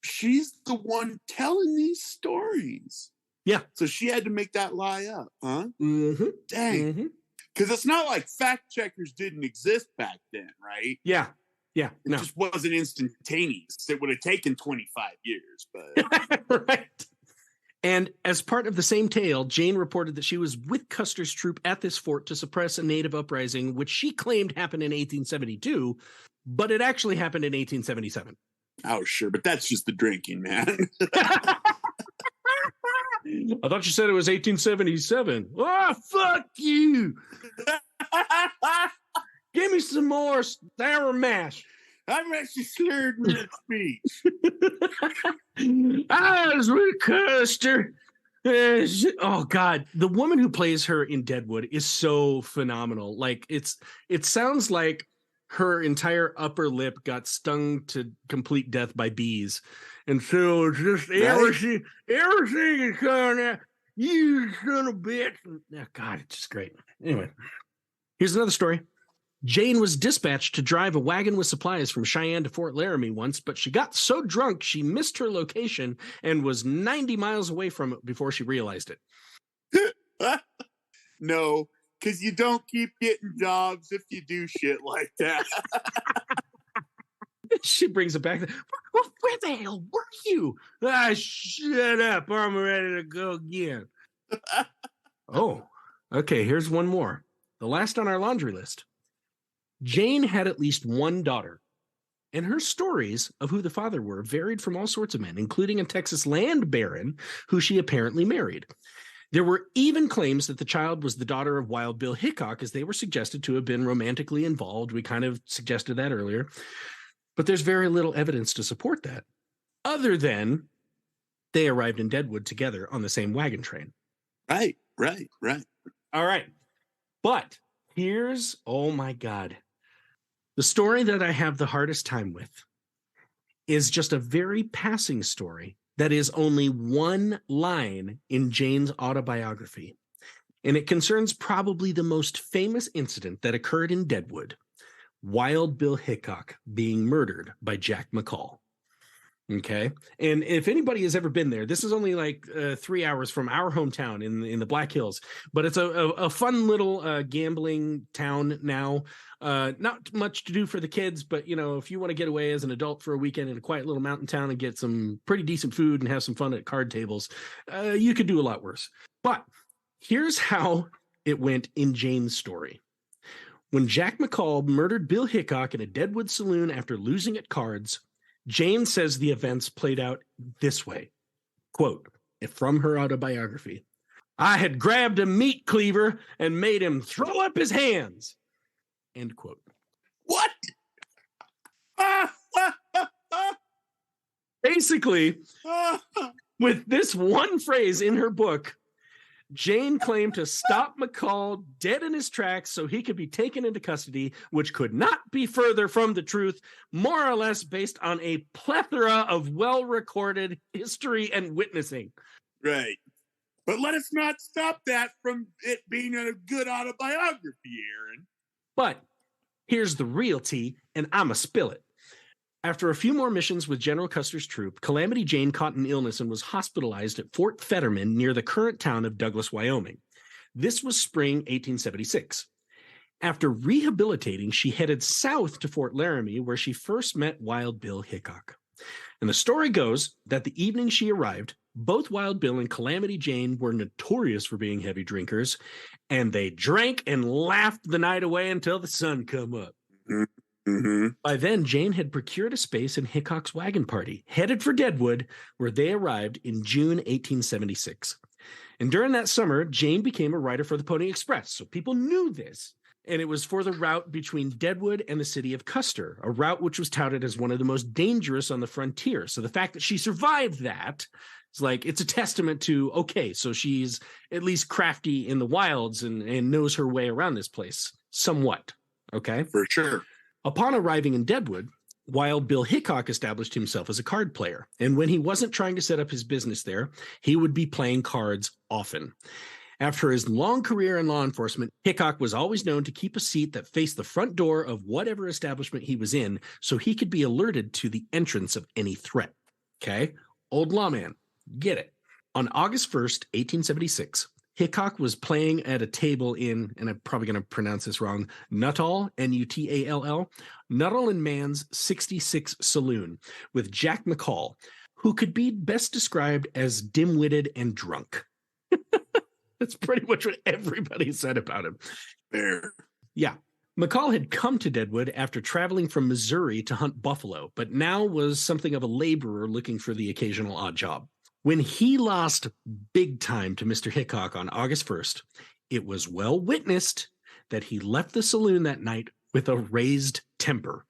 she's the one telling these stories. Yeah. So she had to make that lie up, huh? Mm-hmm. Dang. Because it's not like fact checkers didn't exist back then, right? Yeah. Yeah. It just wasn't instantaneous. It would have taken 25 years, but right. And as part of the same tale, Jane reported that she was with Custer's troop at this fort to suppress a native uprising, which she claimed happened in 1872, but it actually happened in 1877. Oh, sure. But that's just the drinking, man. I thought you said it was 1877. Oh, fuck you. Give me some more sour mash. I'm actually slurred with speech. I was with Custer. Oh God, the woman who plays her in Deadwood is so phenomenal. Like it sounds like her entire upper lip got stung to complete death by bees, and so it's just everything is coming out. You son of a bitch! Oh God, it's just great. Anyway, here's another story. Jane was dispatched to drive a wagon with supplies from Cheyenne to Fort Laramie once, but she got so drunk she missed her location and was 90 miles away from it before she realized it. No, because you don't keep getting jobs if you do shit like that. She brings it back. Where the hell were you? Shut up. I'm ready to go again. Oh, okay. Here's one more. The last on our laundry list. Jane had at least one daughter, and her stories of who the father were varied from all sorts of men, including a Texas land baron who she apparently married. There were even claims that the child was the daughter of Wild Bill Hickok, as they were suggested to have been romantically involved. We kind of suggested that earlier, but there's very little evidence to support that, other than they arrived in Deadwood together on the same wagon train. Right. All right. But here's, oh my God. The story that I have the hardest time with is just a very passing story that is only one line in Jane's autobiography. And it concerns probably the most famous incident that occurred in Deadwood, Wild Bill Hickok being murdered by Jack McCall. Okay. And if anybody has ever been there, this is only like 3 hours from our hometown in the Black Hills, but it's a fun little gambling town now. Not much to do for the kids, but if you want to get away as an adult for a weekend in a quiet little mountain town and get some pretty decent food and have some fun at card tables, you could do a lot worse. But here's how it went in Jane's story. When Jack McCall murdered Bill Hickok in a Deadwood saloon after losing at cards, Jane says the events played out this way. Quote, from her autobiography, "I had grabbed a meat cleaver and made him throw up his hands." End quote. What? Basically, with this one phrase in her book, Jane claimed to stop McCall dead in his tracks so he could be taken into custody, which could not be further from the truth, more or less based on a plethora of well-recorded history and witnessing. Right. But let us not stop that from it being a good autobiography, Aaron. But here's the real tea, and I'ma spill it. After a few more missions with General Custer's troop, Calamity Jane caught an illness and was hospitalized at Fort Fetterman near the current town of Douglas, Wyoming. This was spring 1876. After rehabilitating, she headed south to Fort Laramie, where she first met Wild Bill Hickok. And the story goes that the evening she arrived, both Wild Bill and Calamity Jane were notorious for being heavy drinkers, and they drank and laughed the night away until the sun come up. Mm-hmm. By then, Jane had procured a space in Hickok's wagon party, headed for Deadwood, where they arrived in June 1876. And during that summer, Jane became a writer for the Pony Express, so people knew this. And it was for the route between Deadwood and the city of Custer, a route which was touted as one of the most dangerous on the frontier. So the fact that she survived that is like, it's a testament to, okay, so she's at least crafty in the wilds and knows her way around this place somewhat. Okay. For sure. Upon arriving in Deadwood, Wild Bill Hickok established himself as a card player. And when he wasn't trying to set up his business there, he would be playing cards often. After his long career in law enforcement, Hickok was always known to keep a seat that faced the front door of whatever establishment he was in so he could be alerted to the entrance of any threat. Okay? Old lawman. Get it. On August 1st, 1876, Hickok was playing at a table in, and I'm probably going to pronounce this wrong, Nuttall, N-U-T-A-L-L, Nuttall and Mann's 66 Saloon with Jack McCall, who could be best described as dim-witted and drunk. That's pretty much what everybody said about him. Fair. Yeah. McCall had come to Deadwood after traveling from Missouri to hunt buffalo, but now was something of a laborer looking for the occasional odd job. When he lost big time to Mr. Hickok on August 1st, it was well witnessed that he left the saloon that night with a raised temper.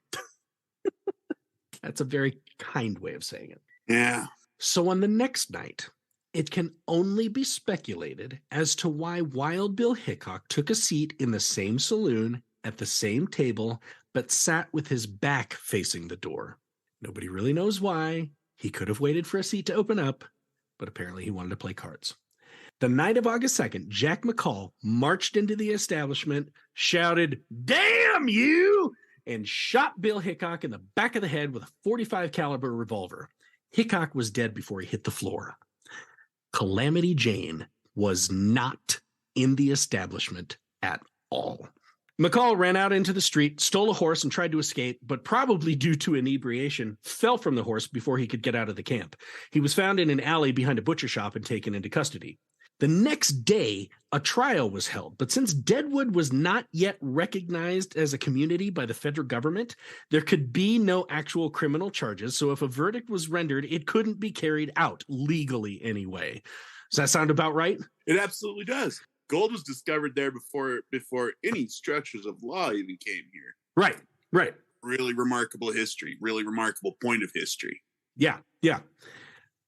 That's a very kind way of saying it. Yeah. So on the next night, it can only be speculated as to why Wild Bill Hickok took a seat in the same saloon at the same table, but sat with his back facing the door. Nobody really knows why. He could have waited for a seat to open up, but apparently he wanted to play cards. The night of August 2nd, Jack McCall marched into the establishment, shouted, "Damn you!" and shot Bill Hickok in the back of the head with a .45 caliber revolver. Hickok was dead before he hit the floor. Calamity Jane was not in the establishment at all. McCall ran out into the street, stole a horse, and tried to escape, but probably due to inebriation, fell from the horse before he could get out of the camp. He was found in an alley behind a butcher shop and taken into custody. The next day, a trial was held, but since Deadwood was not yet recognized as a community by the federal government, there could be no actual criminal charges, so if a verdict was rendered, it couldn't be carried out, legally anyway. Does that sound about right? It absolutely does. Gold was discovered there before any structures of law even came here. Right. Really remarkable history, really remarkable point of history. Yeah.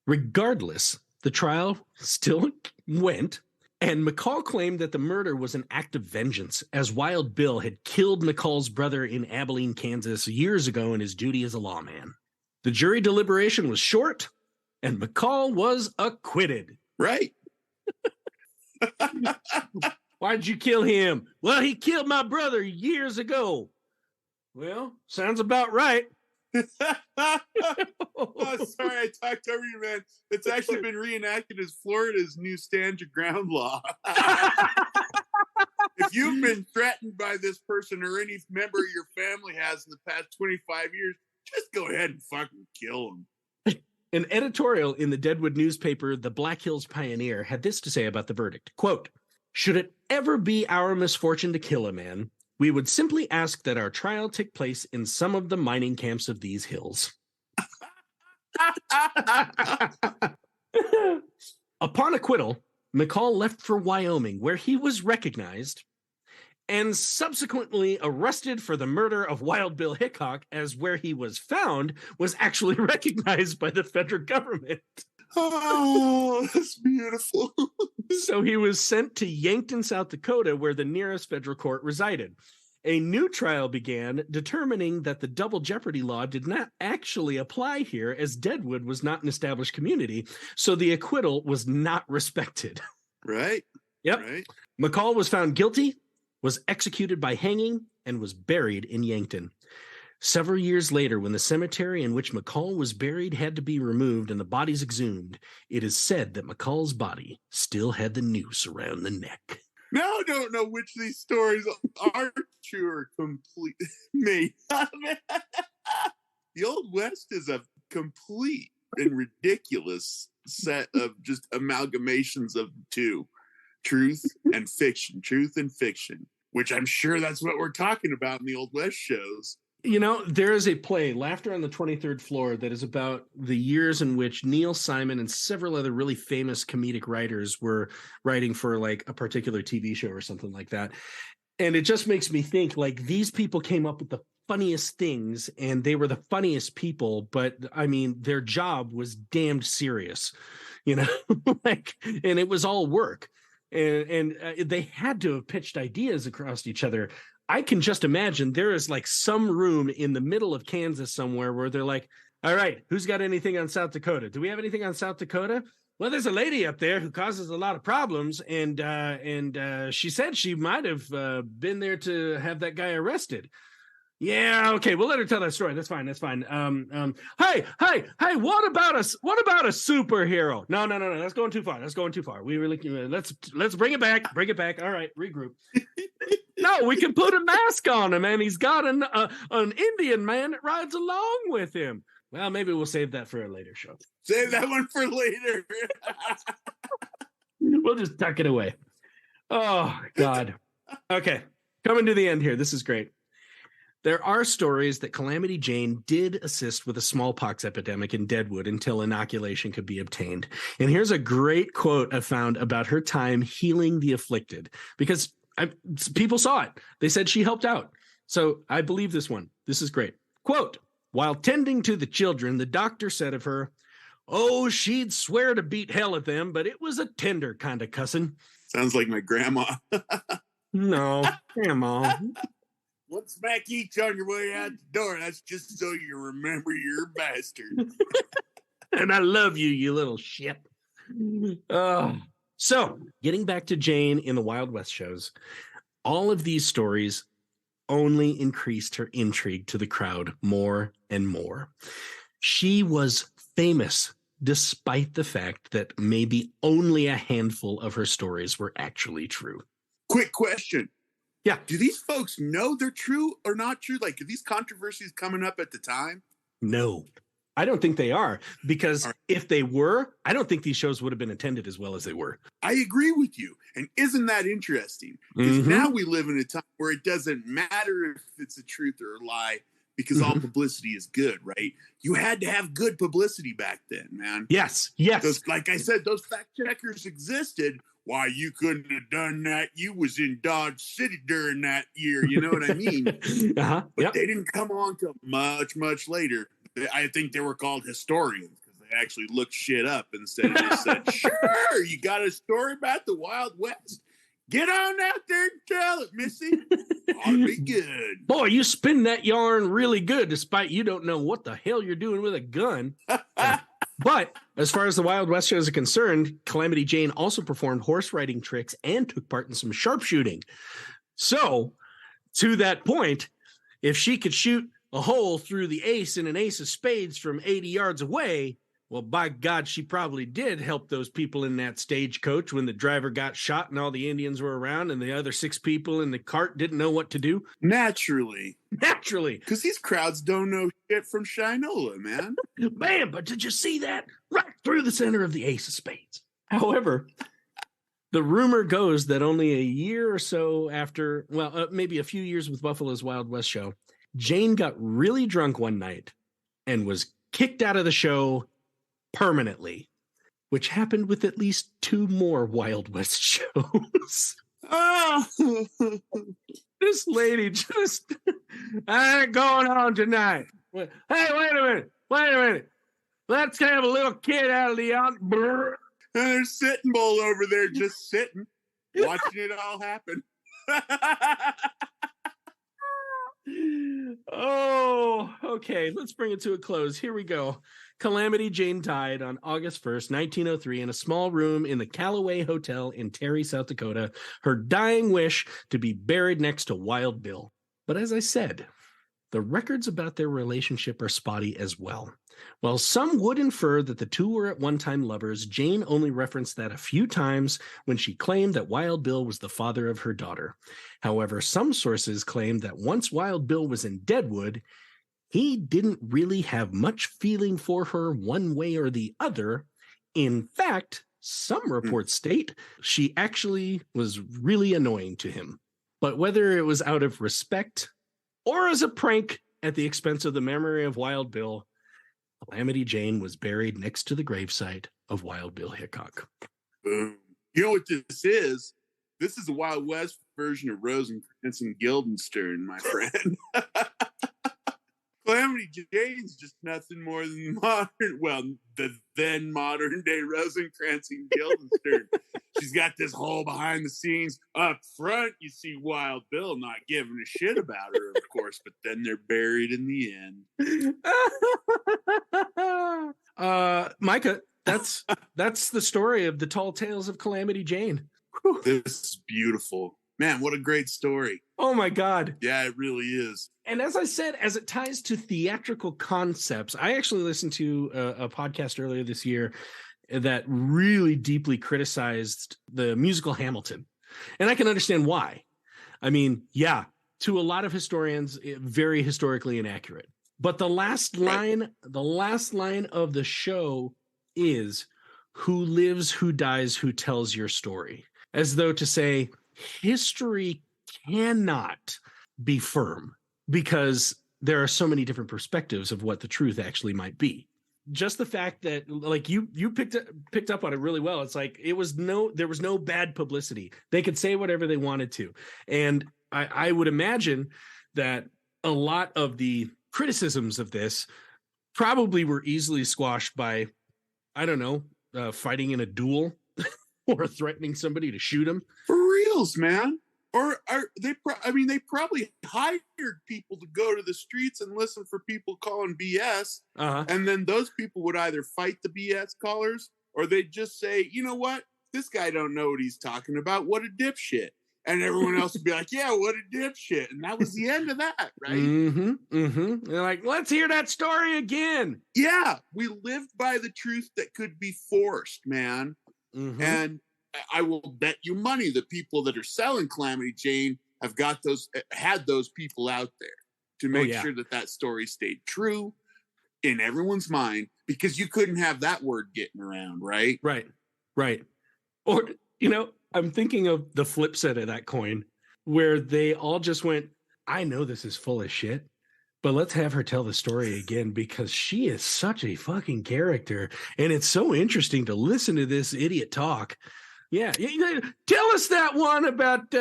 Regardless, the trial still went, and McCall claimed that the murder was an act of vengeance, as Wild Bill had killed McCall's brother in Abilene, Kansas years ago in his duty as a lawman. The jury deliberation was short, and McCall was acquitted. Right. Why'd you kill him? Well, he killed my brother years ago. Well, sounds about right. Oh, sorry, I talked over you, man. It's actually been reenacted as Florida's new stand your ground law. If you've been threatened by this person or any member of your family has in the past 25 years, just go ahead and fucking kill them. An editorial in the Deadwood newspaper, the Black Hills Pioneer, had this to say about the verdict. Quote, "Should it ever be our misfortune to kill a man, we would simply ask that our trial take place in some of the mining camps of these hills." Upon acquittal, McCall left for Wyoming, where he was recognized and subsequently arrested for the murder of Wild Bill Hickok, as where he was found was actually recognized by the federal government. Oh, that's beautiful. So he was sent to Yankton, South Dakota, where the nearest federal court resided. A new trial began, determining that the double jeopardy law did not actually apply here, as Deadwood was not an established community, so the acquittal was not respected. Right. Yep. Right. McCall was found guilty, was executed by hanging, and was buried in Yankton. Several years later, when the cemetery in which McCall was buried had to be removed and the bodies exhumed, it is said that McCall's body still had the noose around the neck. Now I don't know which of these stories are true or complete made up. The Old West is a complete and ridiculous set of just amalgamations of two, truth and fiction, which I'm sure that's what we're talking about in the Old West shows. You know, there is a play, Laughter on the 23rd Floor, that is about the years in which Neil Simon and several other really famous comedic writers were writing for like a particular TV show or something like that. And it just makes me think, like, these people came up with the funniest things and they were the funniest people, but I mean, their job was damned serious, you know, like, and it was all work. And they had to have pitched ideas across each other. I can just imagine there is like some room in the middle of Kansas somewhere where they're like, all right, who's got anything on South Dakota? Do we have anything on South Dakota? Well, there's a lady up there who causes a lot of problems, and she said she might have been there to have that guy arrested. Yeah, okay, we'll let her tell that story. That's fine. Hey, what about a superhero? No, that's going too far. We really let's bring it back. All right, regroup. No, we can put a mask on him, and he's got an Indian man that rides along with him. Well, maybe we'll save that for a later show. Save that one for later. We'll just tuck it away. Oh, God. Okay, coming to the end here. This is great. There are stories that Calamity Jane did assist with a smallpox epidemic in Deadwood until inoculation could be obtained. And here's a great quote I found about her time healing the afflicted, because people saw it. They said she helped out. So I believe this one. This is great. Quote, while tending to the children, the doctor said of her, oh, she'd swear to beat hell at them, but it was a tender kind of cussing. Sounds like my grandma. No, grandma. One smack each on your way out the door. That's just so you remember you're a bastard. And I love you, you little shit. So, getting back to Jane in the Wild West shows, all of these stories only increased her intrigue to the crowd more and more. She was famous despite the fact that maybe only a handful of her stories were actually true. Quick question. Yeah. Do these folks know they're true or not true? Like, are these controversies coming up at the time? No, I don't think they are, because if they were, I don't think these shows would have been attended as well as they were. I agree with you. And isn't that interesting? Because now we live in a time where it doesn't matter if it's a truth or a lie, because all publicity is good, right? You had to have good publicity back then, man. Yes. Like I said, those fact checkers existed. Why, you couldn't have done that. You was in Dodge City during that year. You know what I mean? But they didn't come on till much, much later. I think they were called historians because they actually looked shit up instead of just said, sure, you got a story about the Wild West? Get on out there and tell it, Missy. Ought to be good. Boy, you spin that yarn really good, despite you don't know what the hell you're doing with a gun. But as far as the Wild West shows are concerned, Calamity Jane also performed horse riding tricks and took part in some sharpshooting. So, to that point, if she could shoot a hole through the ace in an ace of spades from 80 yards away, well, by God, she probably did help those people in that stagecoach when the driver got shot and all the Indians were around and the other 6 people in the cart didn't know what to do. Naturally. Because these crowds don't know shit from Shinola, man. Man, but did you see that? Right through the center of the ace of spades. However, the rumor goes that only a year or so after, maybe a few years with Buffalo's Wild West show, Jane got really drunk one night and was kicked out of the show permanently, which happened with at least 2 more Wild West shows. Oh, this lady just, I ain't going on tonight. Hey, wait a minute. Let's have a little kid out of the out. And there's Sitting Bull over there just sitting, watching it all happen. Oh, okay. Let's bring it to a close. Here we go. Calamity Jane died on August 1st, 1903, in a small room in the Callaway Hotel in Terry, South Dakota. Her dying wish to be buried next to Wild Bill. But as I said, the records about their relationship are spotty as well. While some would infer that the two were at one time lovers, Jane only referenced that a few times when she claimed that Wild Bill was the father of her daughter. However, some sources claim that once Wild Bill was in Deadwood, he didn't really have much feeling for her one way or the other. In fact, some reports state she actually was really annoying to him. But whether it was out of respect or as a prank at the expense of the memory of Wild Bill, Calamity Jane was buried next to the gravesite of Wild Bill Hickok. Boom. You know what this is? This is a Wild West version of Rosencrantz and Guildenstern, my friend. Calamity Jane's just nothing more than the then modern day Rosencrantz and Guildenstern. She's got this whole behind the scenes. Up front, you see Wild Bill not giving a shit about her, of course, but then they're buried in the end. Micah, that's the story of the tall tales of Calamity Jane. Whew. This is beautiful. Man, what a great story. Oh my God. Yeah, it really is. And as I said, as it ties to theatrical concepts, I actually listened to a podcast earlier this year that really deeply criticized the musical Hamilton. And I can understand why. I mean, yeah, to a lot of historians, very historically inaccurate. But the last line of the show is, who lives, who dies, who tells your story? As though to say, history cannot be firm because there are so many different perspectives of what the truth actually might be. Just the fact that, like, you picked up on it really well. It's like there was no bad publicity. They could say whatever they wanted to. And I would imagine that a lot of the criticisms of this probably were easily squashed by, I don't know, fighting in a duel or threatening somebody to shoot him. For reals, man. Or they probably hired people to go to the streets and listen for people calling BS. Uh-huh. And then those people would either fight the BS callers or they'd just say, you know what? This guy don't know what he's talking about. What a dipshit. And everyone else would be like, yeah, what a dipshit. And that was the end of that, right? Mm-hmm. Mm-hmm. They're like, let's hear that story again. Yeah. We lived by the truth that could be forced, man. Mm-hmm. And I will bet you money the people that are selling Calamity Jane have had those people out there to make sure that story stayed true in everyone's mind, because you couldn't have that word getting around, right? Right. Or, I'm thinking of the flip side of that coin where they all just went, I know this is full of shit, but let's have her tell the story again because she is such a fucking character. And it's so interesting to listen to this idiot talk. Yeah, tell us that one about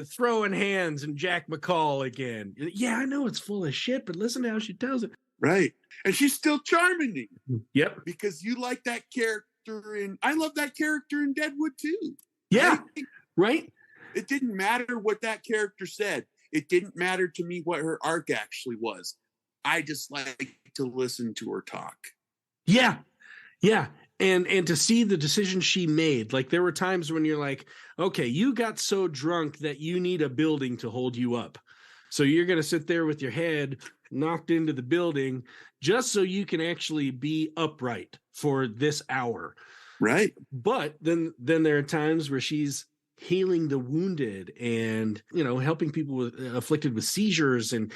throwing hands and Jack McCall again. Yeah, I know it's full of shit, but listen to how she tells it. Right, and she's still charming me. Yep, because you like that character I love that character in Deadwood too. Yeah, right. It didn't matter what that character said. It didn't matter to me what her arc actually was. I just like to listen to her talk. Yeah. And to see the decision she made, like there were times when you're like, okay, you got so drunk that you need a building to hold you up. So you're going to sit there with your head knocked into the building just so you can actually be upright for this hour. Right. But then there are times where she's healing the wounded and, helping people afflicted with seizures and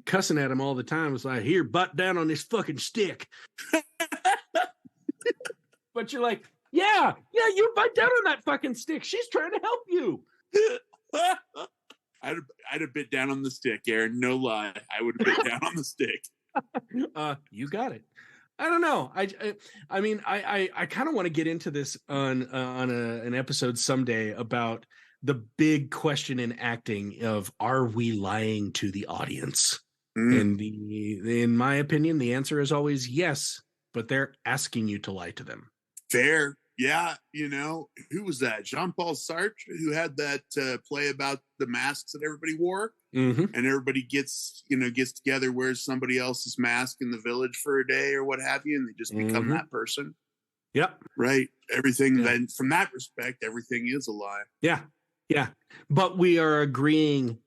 cussing at them all the time. It's like, here, butt down on this fucking stick. But you're like, yeah, you bite down on that fucking stick. She's trying to help you. I'd have bit down on the stick, Aaron. No lie. I would have bit down on the stick. You got it. I don't know. I mean, I kind of want to get into this on an episode someday about the big question in acting of, are we lying to the audience? And in my opinion, the answer is always yes, but they're asking you to lie to them. Fair. Yeah. Who was that? Jean-Paul Sartre, who had that play about the masks that everybody wore. Mm-hmm. And everybody gets together, wears somebody else's mask in the village for a day or what have you. And they just become that person. Yep. Right. Everything then from that respect, everything is a lie. Yeah. Yeah. But we are agreeing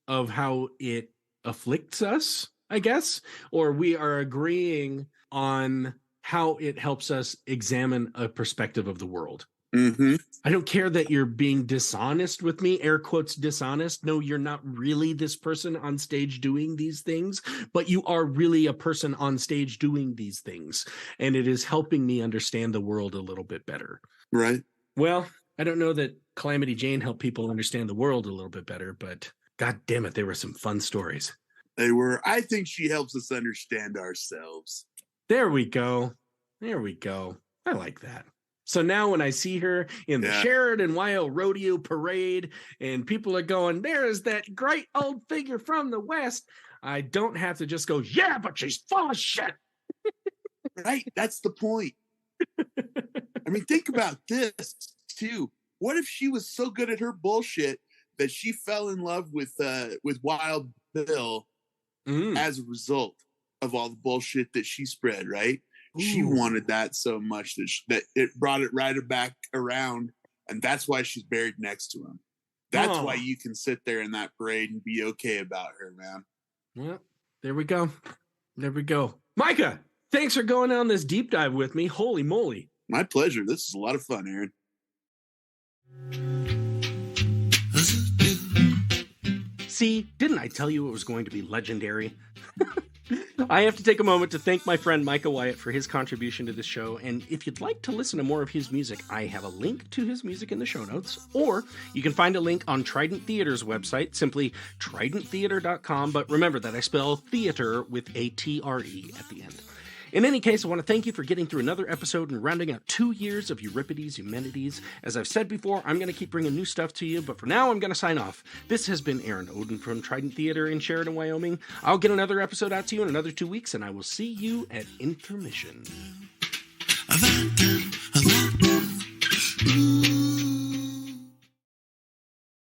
of how it afflicts us, I guess, or we are agreeing on how it helps us examine a perspective of the world. Mm-hmm. I don't care that you're being dishonest with me, air quotes dishonest. No, you're not really this person on stage doing these things, but you are really a person on stage doing these things. And it is helping me understand the world a little bit better. Right. Well, I don't know that Calamity Jane helped people understand the world a little bit better, but God damn it, they were some fun stories. They were. I think she helps us understand ourselves. There we go. There we go. I like that. So now when I see her in the Sheridan Wyo Rodeo Parade and people are going, there is that great old figure from the West, I don't have to just go, yeah, but she's full of shit. Right? That's the point. I mean, think about this, too. What if she was so good at her bullshit that she fell in love with Wild Bill as a result of all the bullshit that she spread, right? Ooh. She wanted that so much that it brought it right back around, and that's why she's buried next to him. That's why you can sit there in that parade and be okay about her, man. Well, there we go. There we go. Micah, thanks for going on this deep dive with me. Holy moly. My pleasure. This is a lot of fun, Aaron. See, didn't I tell you it was going to be legendary? I have to take a moment to thank my friend Micah Wyatt for his contribution to this show, and if you'd like to listen to more of his music, I have a link to his music in the show notes, or you can find a link on Trident Theater's website, simply tridenttheater.com, but remember that I spell theater with a T-R-E at the end. In any case, I want to thank you for getting through another episode and rounding out 2 years of Euripides Eumenides. As I've said before, I'm going to keep bringing new stuff to you, but for now, I'm going to sign off. This has been Aaron Odom from Trident Theater in Sheridan, Wyoming. I'll get another episode out to you in another 2 weeks, and I will see you at intermission.